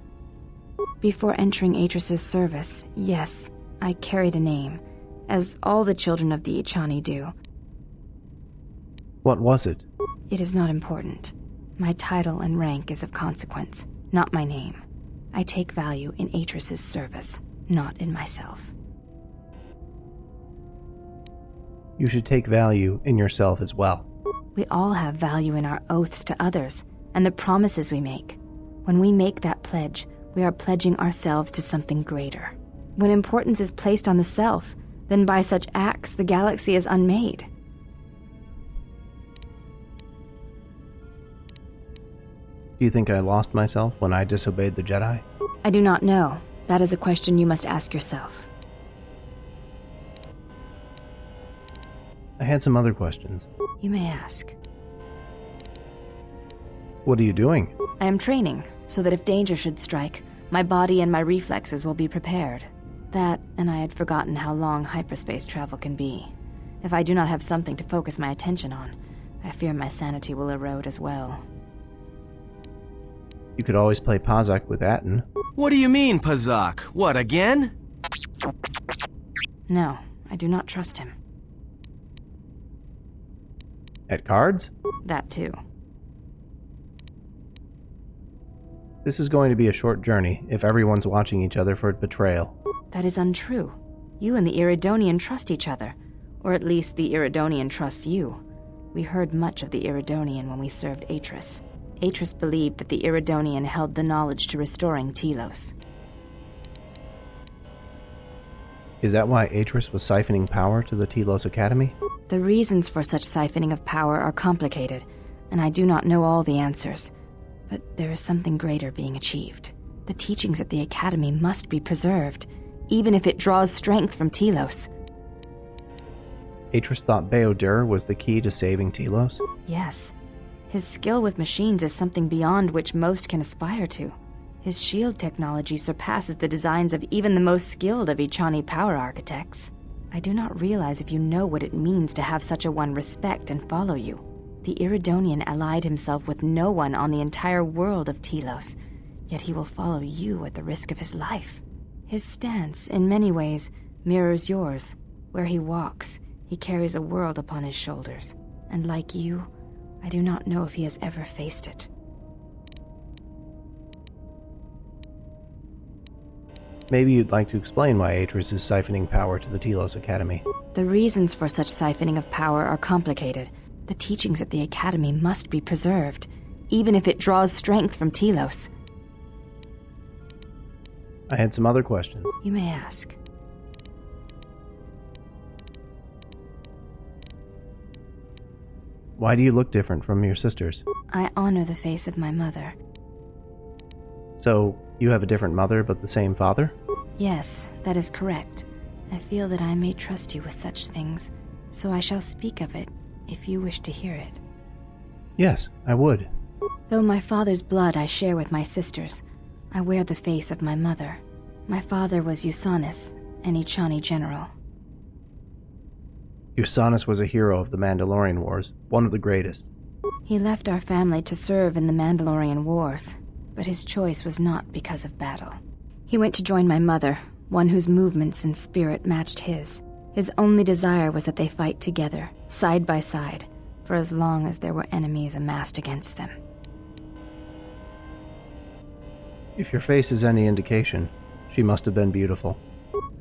Before entering Atris's service, yes, I carried a name, as all the children of the Echani do. What was it? It is not important. My title and rank is of consequence, not my name. I take value in Atris's service, not in myself. You should take value in yourself as well. We all have value in our oaths to others, and the promises we make. When we make that pledge, we are pledging ourselves to something greater. When importance is placed on the self, then by such acts the galaxy is unmade. Do you think I lost myself when I disobeyed the Jedi? I do not know. That is a question you must ask yourself. I had some other questions. You may ask. What are you doing? I am training, so that if danger should strike, my body and my reflexes will be prepared. That, and I had forgotten how long hyperspace travel can be. If I do not have something to focus my attention on, I fear my sanity will erode as well. You could always play Pazak with Atten. What do you mean, Pazak? What, again? No, I do not trust him. At cards? That too. This is going to be a short journey if everyone's watching each other for betrayal. That is untrue. You and the Iridonian trust each other. Or at least the Iridonian trusts you. We heard much of the Iridonian when we served Atris. Atris believed that the Iridonian held the knowledge to restoring Telos. Is that why Atris was siphoning power to the Telos Academy? The reasons for such siphoning of power are complicated, and I do not know all the answers. But there is something greater being achieved. The teachings at the Academy must be preserved, even if it draws strength from Telos. Atris thought Baodur was the key to saving Telos? Yes. His skill with machines is something beyond which most can aspire to. His shield technology surpasses the designs of even the most skilled of Echani power architects. I do not realize if you know what it means to have such a one respect and follow you. The Iridonian allied himself with no one on the entire world of Telos, yet he will follow you at the risk of his life. His stance, in many ways, mirrors yours. Where he walks, he carries a world upon his shoulders, and like you, I do not know if he has ever faced it. Maybe you'd like to explain why Atris is siphoning power to the Telos Academy. The reasons for such siphoning of power are complicated. The teachings at the Academy must be preserved, even if it draws strength from Telos. I had some other questions. You may ask. Why do you look different from your sisters? I honor the face of my mother. So, you have a different mother but the same father? Yes, that is correct. I feel that I may trust you with such things, so I shall speak of it if you wish to hear it. Yes, I would. Though my father's blood I share with my sisters, I wear the face of my mother. My father was Usanis, an Echani general. Usanis was a hero of the Mandalorian Wars, one of the greatest. He left our family to serve in the Mandalorian Wars, but his choice was not because of battle. He went to join my mother, one whose movements and spirit matched his. His only desire was that they fight together, side by side, for as long as there were enemies amassed against them. If your face is any indication, she must have been beautiful.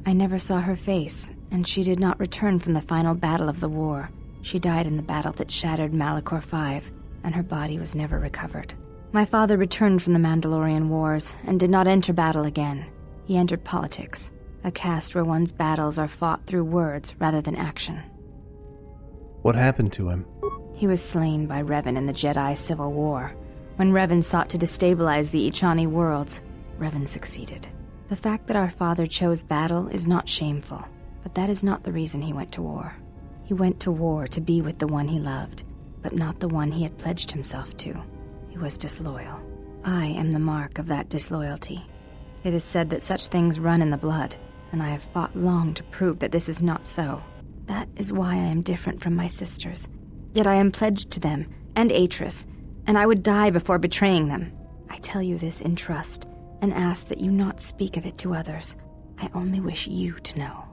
I never saw her face, and she did not return from the final battle of the war. She died in the battle that shattered Malachor V, and her body was never recovered. My father returned from the Mandalorian Wars and did not enter battle again. He entered politics, a caste where one's battles are fought through words rather than action. What happened to him? He was slain by Revan in the Jedi Civil War. When Revan sought to destabilize the Echani worlds, Revan succeeded. The fact that our father chose battle is not shameful, but that is not the reason he went to war. He went to war to be with the one he loved, but not the one he had pledged himself to. He was disloyal. I am the mark of that disloyalty. It is said that such things run in the blood, and I have fought long to prove that this is not so. That is why I am different from my sisters. Yet I am pledged to them, and Atris, and I would die before betraying them. I tell you this in trust, and ask that you not speak of it to others. I only wish you to know.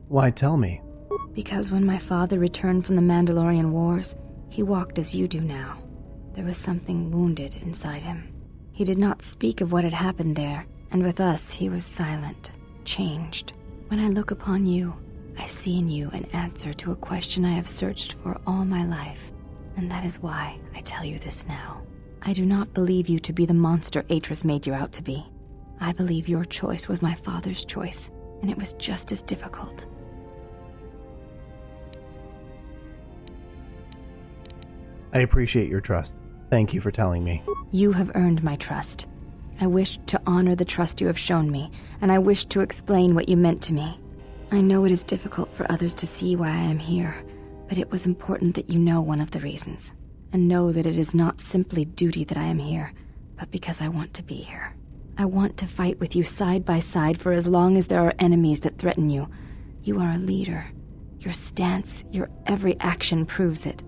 Why tell me? Because when my father returned from the Mandalorian Wars, he walked as you do now. There was something wounded inside him. He did not speak of what had happened there, and with us he was silent, changed. When I look upon you, I see in you an answer to a question I have searched for all my life, and that is why I tell you this now. I do not believe you to be the monster Atris made you out to be. I believe your choice was my father's choice, and it was just as difficult. I appreciate your trust. Thank you for telling me. You have earned my trust. I wish to honor the trust you have shown me, and I wish to explain what you meant to me. I know it is difficult for others to see why I am here, but it was important that you know one of the reasons, and know that it is not simply duty that I am here, but because I want to be here. I want to fight with you side by side for as long as there are enemies that threaten you. You are a leader. Your stance, your every action proves it.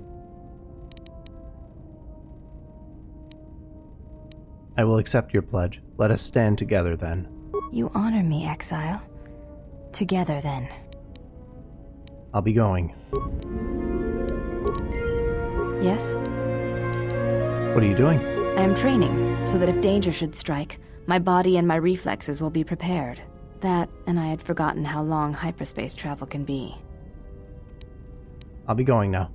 I will accept your pledge. Let us stand together then. You honor me, Exile. Together then. I'll be going. Yes? What are you doing? I am training, so that if danger should strike, my body and my reflexes will be prepared. That, and I had forgotten how long hyperspace travel can be. I'll be going now.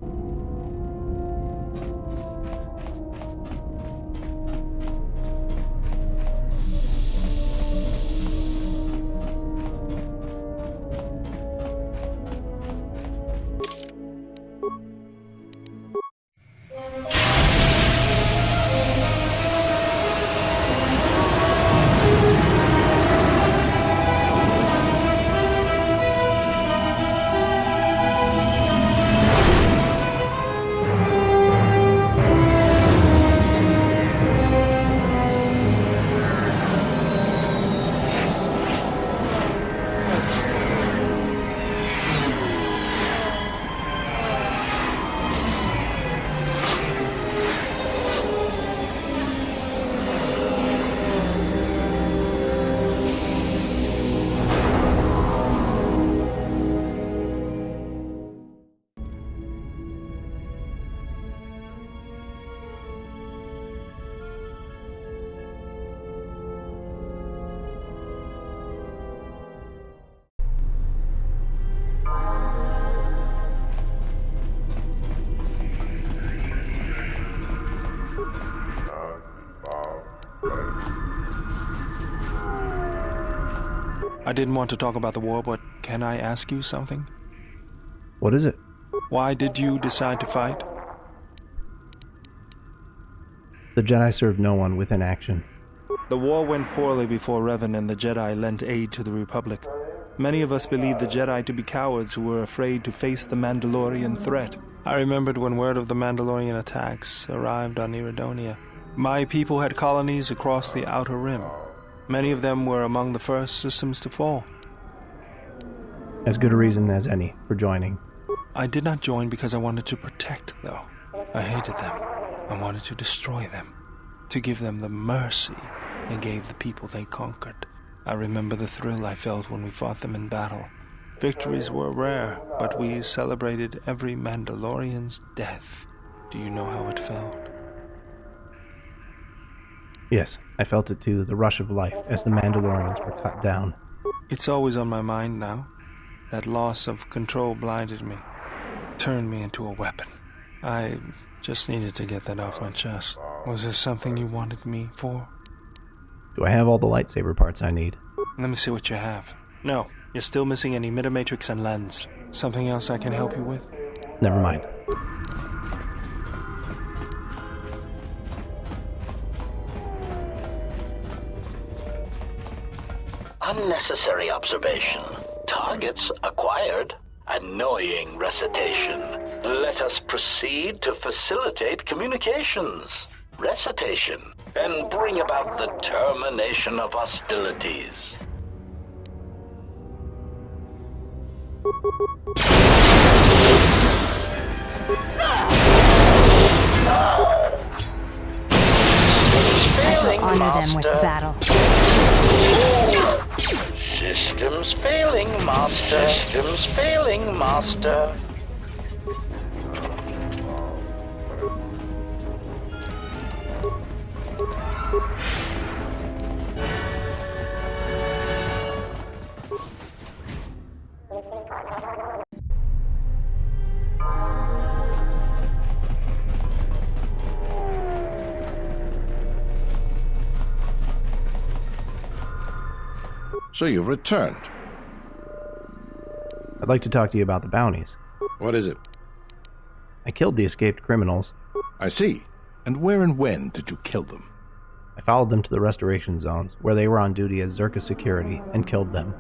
I didn't want to talk about the war, but can I ask you something? What is it? Why did you decide to fight? The Jedi serve no one with inaction. The war went poorly before Revan and the Jedi lent aid to the Republic. Many of us believed the Jedi to be cowards who were afraid to face the Mandalorian threat. I remembered when word of the Mandalorian attacks arrived on Iridonia. My people had colonies across the Outer Rim. Many of them were among the first systems to fall. As good a reason as any for joining. I did not join because I wanted to protect, though. I hated them. I wanted to destroy them. To give them the mercy they gave the people they conquered. I remember the thrill I felt when we fought them in battle. Victories were rare, but we celebrated every Mandalorian's death. Do you know how it felt? Yes, I felt it too, the rush of life as the Mandalorians were cut down. It's always on my mind now. That loss of control blinded me, turned me into a weapon. I just needed to get that off my chest. Was there something you wanted me for? Do I have all the lightsaber parts I need? Let me see what you have. No, you're still missing an emitter-matrix and lens. Something else I can help you with? Never mind. Unnecessary observation. Targets acquired. Annoying recitation. Let us proceed to facilitate communications. recitation, and bring about the termination of hostilities. I shall honor them with battle. Systems failing, Master. Systems failing, Master. So you've returned. I'd like to talk to you about the bounties. What is it? I killed the escaped criminals. I see. And where and when did you kill them? I followed them to the restoration zones, where they were on duty as Czerka security, and killed them.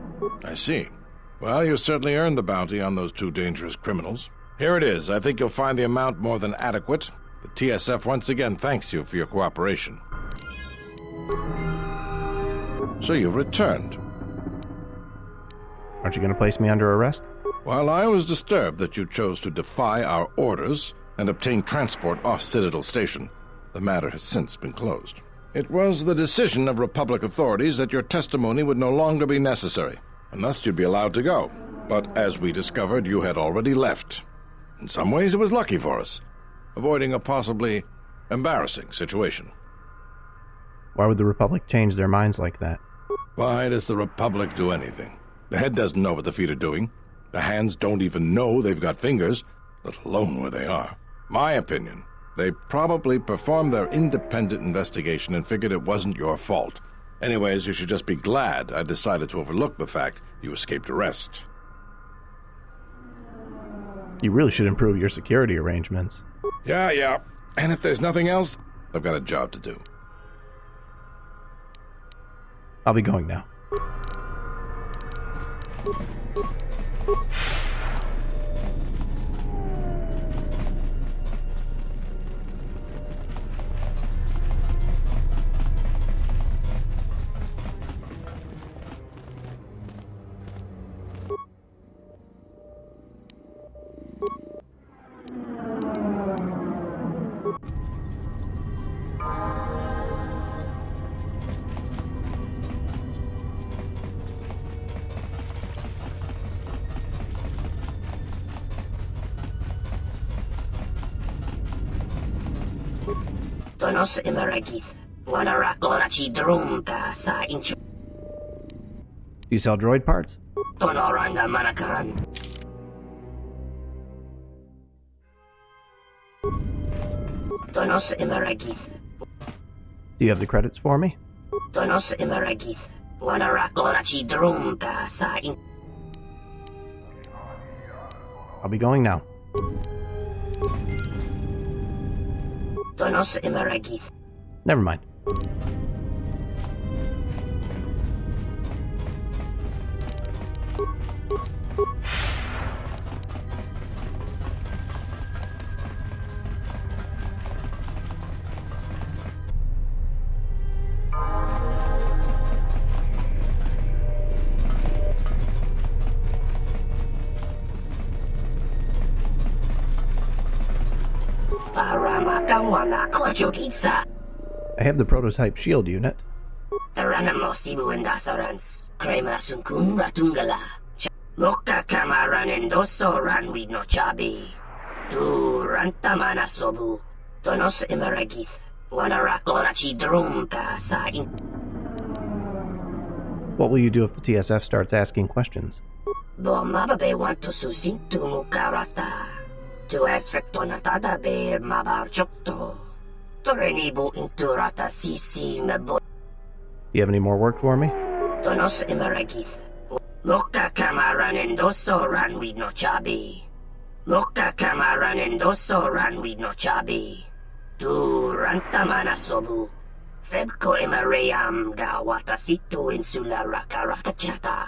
I see. Well, you certainly earned the bounty on those two dangerous criminals. Here it is. I think you'll find the amount more than adequate. The TSF once again thanks you for your cooperation. So you've returned. Aren't you going to place me under arrest? While I was disturbed that you chose to defy our orders and obtain transport off Citadel Station, the matter has since been closed. It was the decision of Republic authorities that your testimony would no longer be necessary, and thus you'd be allowed to go. But as we discovered, you had already left. In some ways, it was lucky for us, avoiding a possibly embarrassing situation. Why would the Republic change their minds like that? Why does the Republic do anything? The head doesn't know what the feet are doing. The hands don't even know they've got fingers, let alone where they are. My opinion, they probably performed their independent investigation and figured it wasn't your fault. Anyways, you should just be glad I decided to overlook the fact you escaped arrest. You really should improve your security arrangements. Yeah. And if there's nothing else, I've got a job to do. I'll be going now. Tonos Emeragith, Wanarakorachi Drumta sa inchu. Do you sell droid parts? Tonoranga Manakan. Tonos Emeragith. Do you have the credits for me? Tonos Emeragith, Wanarakorachi Drumta sa in. I'll be going now. Tonos Emeragith. Never mind. I have the prototype shield unit. Taranamo Sibu and Dasarans, Krema Sunkun Ratungala, Moka Kamaran Endoso Ranwid no Chabi, Du Rantamana Sobu, Tonos Emeragith, Wanarakorachi Drumta sa in. What will you do if the TSF starts asking questions? Bomababe want to susintu mukarata. Tu esfrektonatada bear mabar chokto. Torenibu inturata sisi mebo. Do you have any more work for me? Tonos Emeragith. Moka kamaran endoso ranwid no chabi. Moka kamaran endoso ranwid no chabi. Tu rantamana sobu. Febko emereyam gawata situ insula rakarakachata.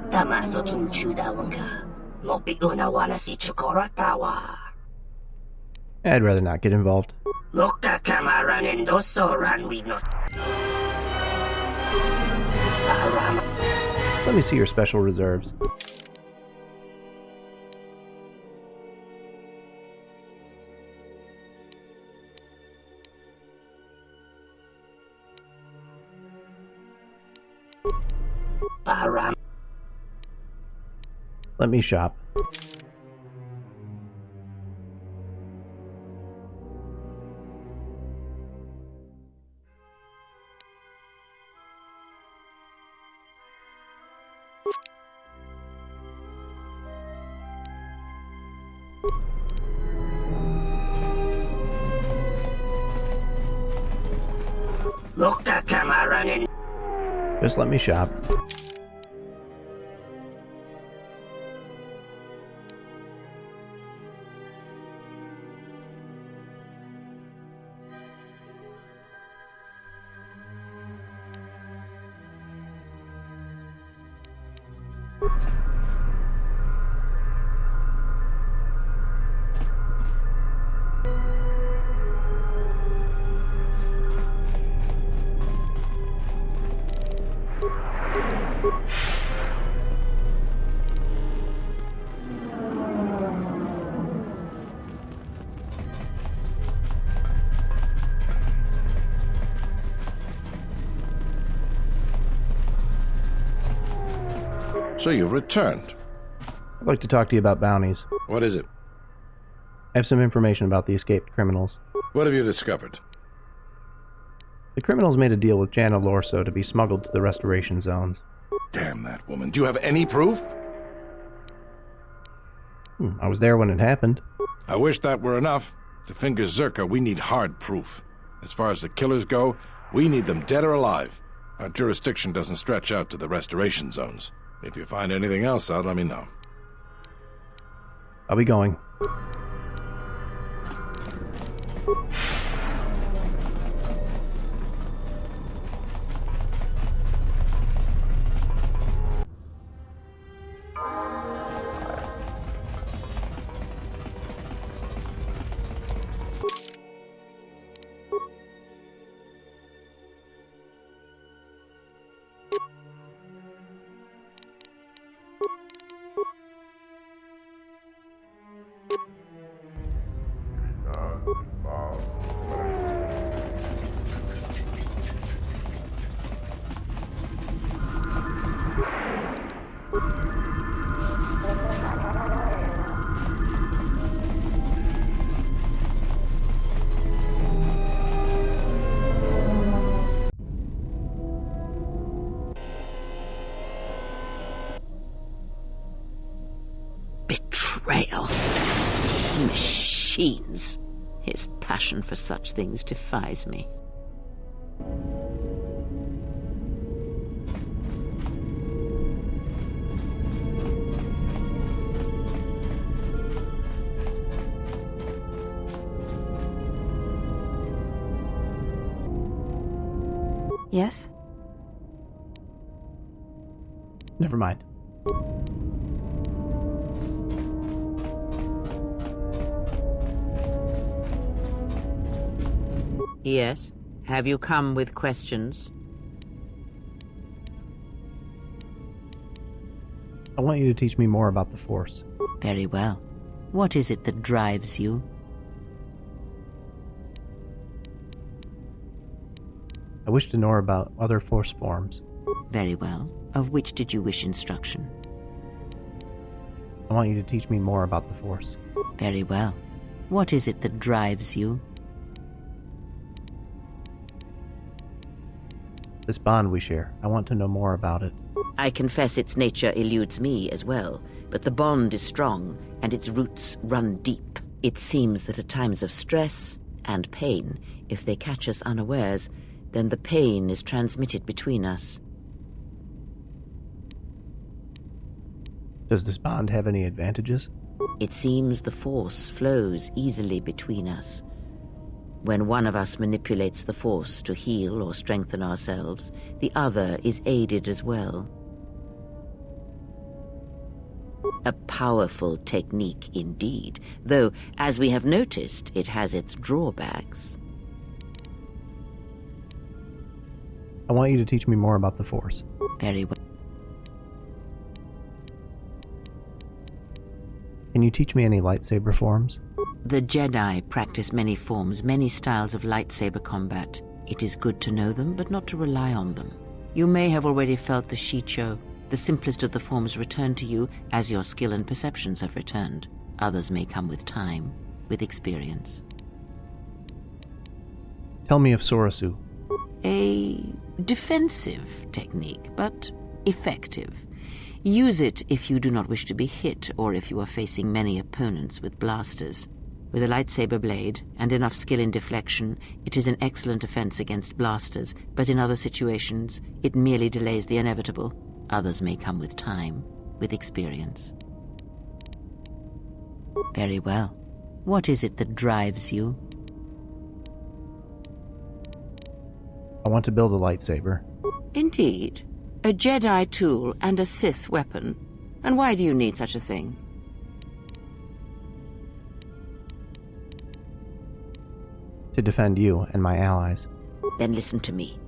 Tamaso kinchuda wanga. Mopiuna wana si chokoratawa. I'd rather not get involved. Loka kamaran endoso ran we no. Let me see your special reserves. Let me shop. Just let me shop. So you've returned. I'd like to talk to you about bounties. What is it? I have some information about the escaped criminals. What have you discovered? The criminals made a deal with Jana Lorso to be smuggled to the restoration zones. Damn that woman. Do you have any proof? I was there when it happened. I wish that were enough. To finger Czerka, we need hard proof. As far as the killers go, we need them dead or alive. Our jurisdiction doesn't stretch out to the restoration zones. If you find anything else out, let me know. I'll be going. Machines. His passion for such things defies me. Yes? Never mind. Yes? Have you come with questions? I want you to teach me more about the Force. Very well. What is it that drives you? I wish to know about other Force forms. Very well. Of which did you wish instruction? I want you to teach me more about the Force. Very well. What is it that drives you? This bond we share. I want to know more about it. I confess its nature eludes me as well, but the bond is strong, and its roots run deep. It seems that at times of stress and pain, if they catch us unawares, then the pain is transmitted between us. Does this bond have any advantages? It seems the Force flows easily between us. When one of us manipulates the Force to heal or strengthen ourselves, the other is aided as well. A powerful technique indeed, though, as we have noticed, it has its drawbacks. I want you to teach me more about the Force. Very well. Can you teach me any lightsaber forms? The Jedi practice many forms, many styles of lightsaber combat. It is good to know them, but not to rely on them. You may have already felt the Shicho. The simplest of the forms return to you as your skill and perceptions have returned. Others may come with time, with experience. Tell me of Sorasu. A defensive technique, but effective. Use it if you do not wish to be hit, or if you are facing many opponents with blasters. With a lightsaber blade and enough skill in deflection, it is an excellent defense against blasters, but in other situations, it merely delays the inevitable. Others may come with time, with experience. Very well. What is it that drives you? I want to build a lightsaber. Indeed. A Jedi tool and a Sith weapon. And why do you need such a thing? To defend you and my allies. Then listen to me.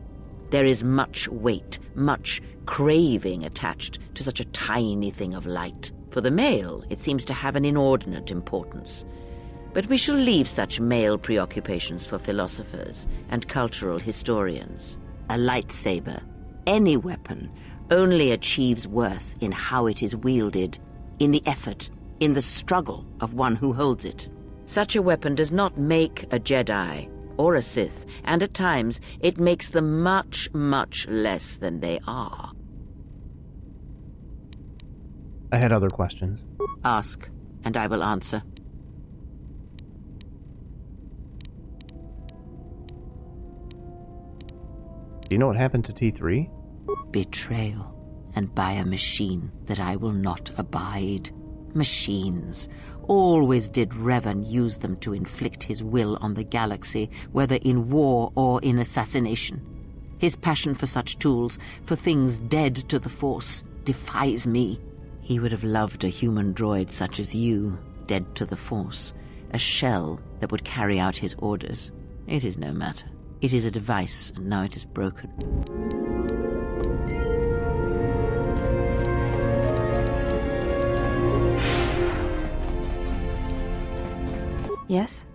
There is much weight, much craving attached to such a tiny thing of light. For the male, it seems to have an inordinate importance. But we shall leave such male preoccupations for philosophers and cultural historians. A lightsaber, any weapon, only achieves worth in how it is wielded, in the effort, in the struggle of one who holds it. Such a weapon does not make a Jedi or a Sith, and at times it makes them much, much less than they are. I had other questions. Ask, and I will answer. Do you know what happened to T3? Betrayal, and by a machine that I will not abide. Machines. Always did Revan use them to inflict his will on the galaxy, whether in war or in assassination. His passion for such tools, for things dead to the Force, defies me. He would have loved a human droid such as you, dead to the Force, a shell that would carry out his orders. It is no matter. It is a device, and now it is broken. Yes?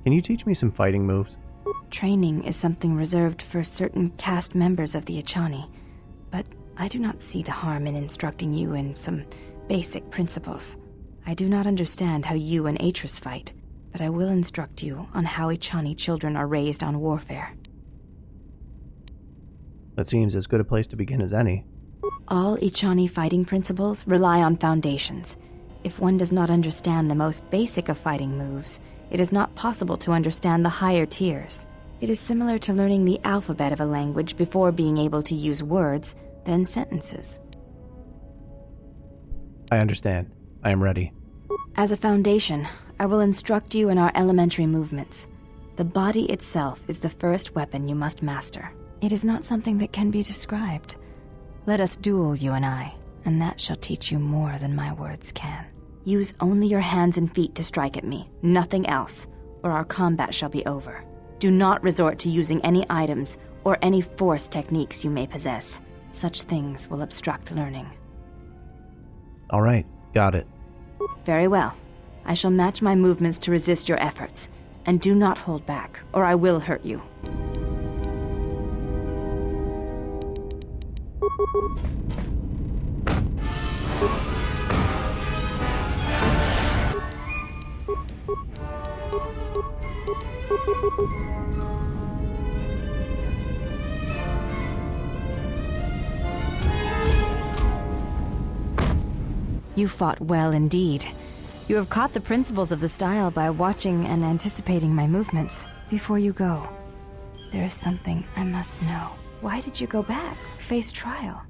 Can you teach me some fighting moves? Training is something reserved for certain caste members of the Echani, but I do not see the harm in instructing you in some basic principles. I do not understand how you and Atris fight, but I will instruct you on how Echani children are raised on warfare. That seems as good a place to begin as any. All Echani fighting principles rely on foundations. If one does not understand the most basic of fighting moves, it is not possible to understand the higher tiers. It is similar to learning the alphabet of a language before being able to use words, then sentences. I understand. I am ready. As a foundation, I will instruct you in our elementary movements. The body itself is the first weapon you must master. It is not something that can be described. Let us duel, you and I, and that shall teach you more than my words can. Use only your hands and feet to strike at me, nothing else, or our combat shall be over. Do not resort to using any items or any force techniques you may possess. Such things will obstruct learning. All right, got it. Very well. I shall match my movements to resist your efforts, and do not hold back, or I will hurt you. You fought well indeed. You have caught the principles of the style by watching and anticipating my movements. Before you go, there is something I must know. Why did you go back, face trial?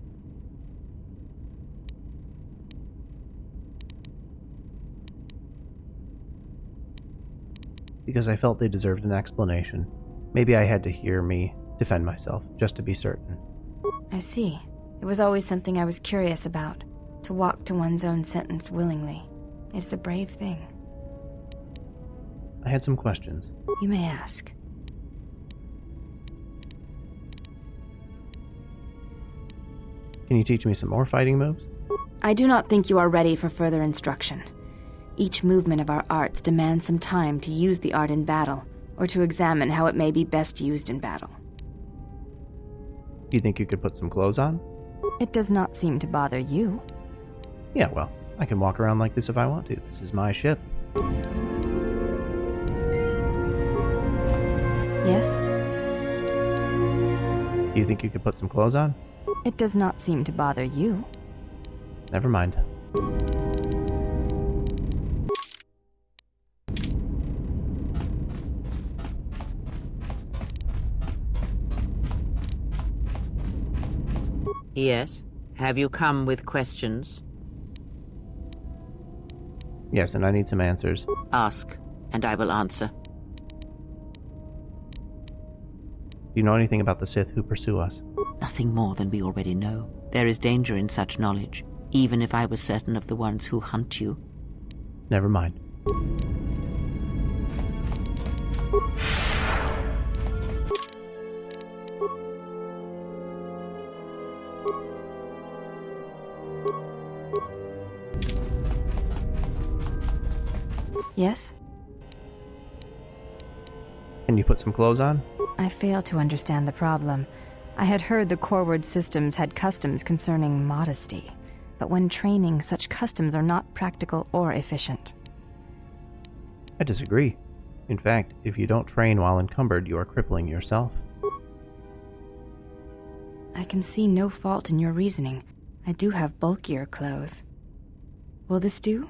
Because I felt they deserved an explanation. Maybe I had to hear me defend myself, just to be certain. I see. It was always something I was curious about. To walk to one's own sentence willingly. It's a brave thing. I had some questions. You may ask. Can you teach me some more fighting moves? I do not think you are ready for further instruction. Each movement of our arts demands some time to use the art in battle, or to examine how it may be best used in battle. Do you think you could put some clothes on? It does not seem to bother you. Yeah, well, I can walk around like this if I want to. This is my ship. Yes? Do you think you could put some clothes on? It does not seem to bother you. Never mind. Yes? Have you come with questions? Yes, and I need some answers. Ask, and I will answer. Do you know anything about the Sith who pursue us? Nothing more than we already know. There is danger in such knowledge, even if I was certain of the ones who hunt you. Never mind. Yes? Can you put some clothes on? I fail to understand the problem. I had heard the Corward systems had customs concerning modesty, but when training, such customs are not practical or efficient. I disagree. In fact, if you don't train while encumbered, you are crippling yourself. I can see no fault in your reasoning. I do have bulkier clothes. Will this do?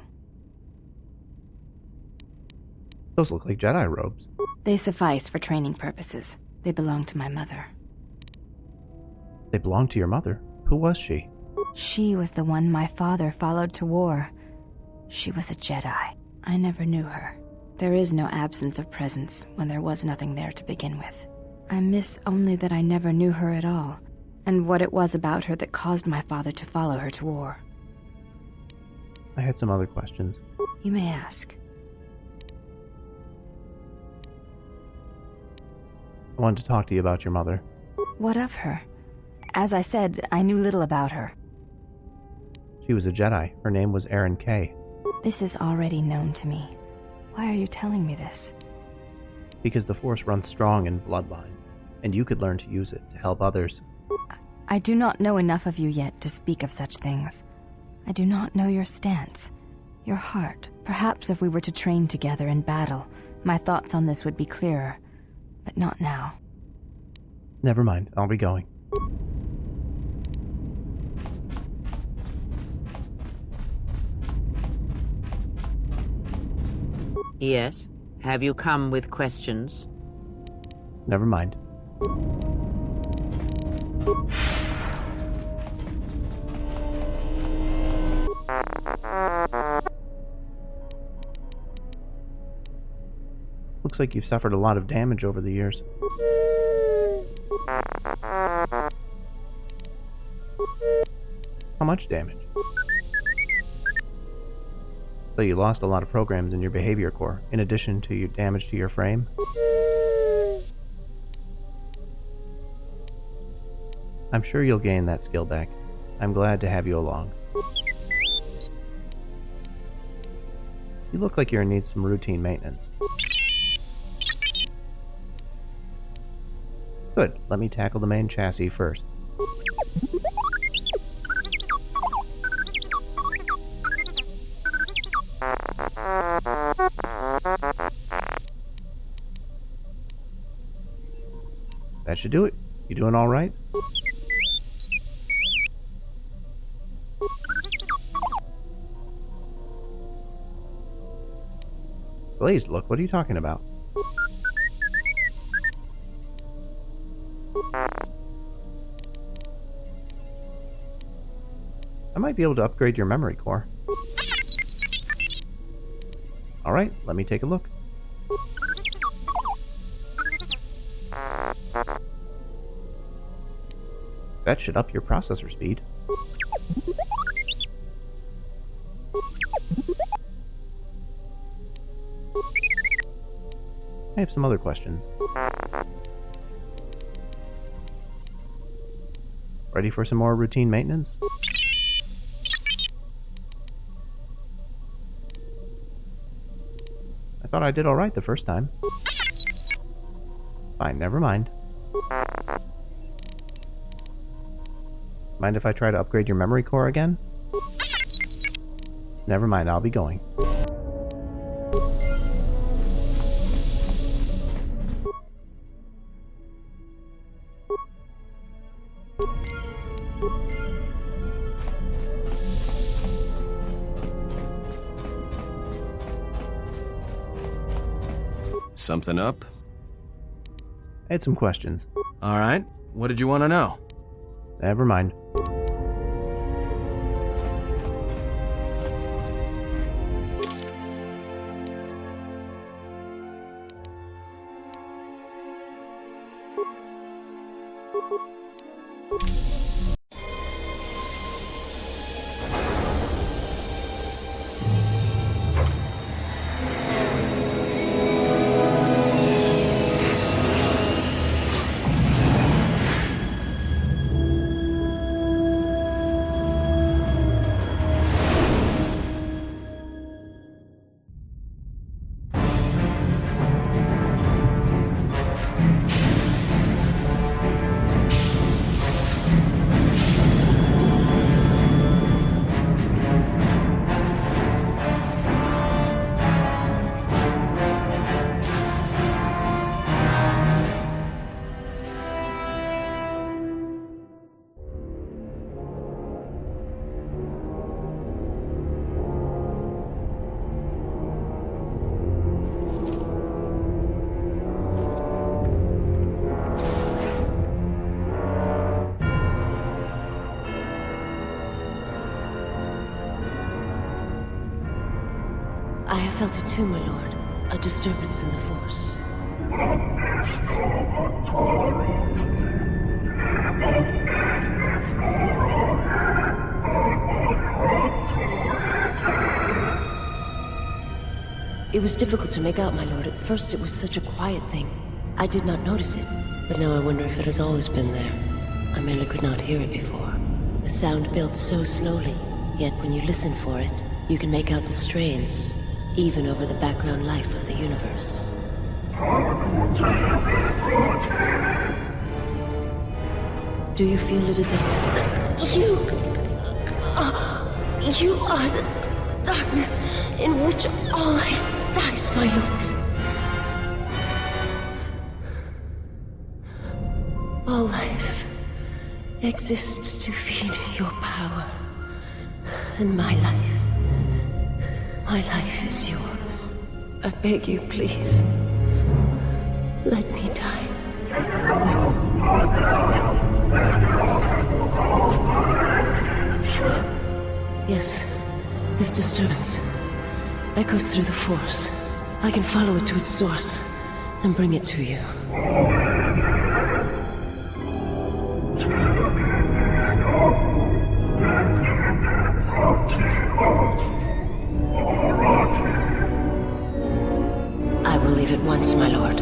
Those look like Jedi robes. They suffice for training purposes. They belong to my mother. They belong to your mother? Who was she? She was the one my father followed to war. She was a Jedi. I never knew her. There is no absence of presence when there was nothing there to begin with. I miss only that I never knew her at all, and what it was about her that caused my father to follow her to war. I had some other questions. You may ask. I wanted to talk to you about your mother. What of her? As I said, I knew little about her. She was a Jedi. Her name was Erin Kay. This is already known to me. Why are you telling me this? Because the Force runs strong in bloodlines, and you could learn to use it to help others. I do not know enough of you yet to speak of such things. I do not know your stance, your heart. Perhaps if we were to train together in battle, my thoughts on this would be clearer, but not now. Never mind, I'll be going. Yes? Have you come with questions? Never mind. Looks like you've suffered a lot of damage over the years. How much damage? So you lost a lot of programs in your behavior core, in addition to your damage to your frame? I'm sure you'll gain that skill back. I'm glad to have you along. You look like you're in need of some routine maintenance. Good, let me tackle the main chassis first. That should do it. You doing all right? Glazed look, what are you talking about? I might be able to upgrade your memory core. Alright, let me take a look. That should up your processor speed. I have some other questions. Ready for some more routine maintenance? I thought I did alright the first time. Fine, never mind. Mind if I try to upgrade your memory core again? Never mind, I'll be going. Something up? I had some questions. All right. What did you want to know? Never mind. I have felt it too, my lord. A disturbance in the Force. It was difficult to make out, my lord. At first it was such a quiet thing. I did not notice it. But now I wonder if it has always been there. I merely could not hear it before. The sound built so slowly, yet when you listen for it, you can make out the strains, even over the background life of the universe. Do you feel it is a... You are the darkness in which all life dies, my lord. All life exists to feed your power. And my life is yours. I beg you, please. Let me die. Yes, this disturbance echoes through the Force. I can follow it to its source and bring it to you. I will leave at once, my lord.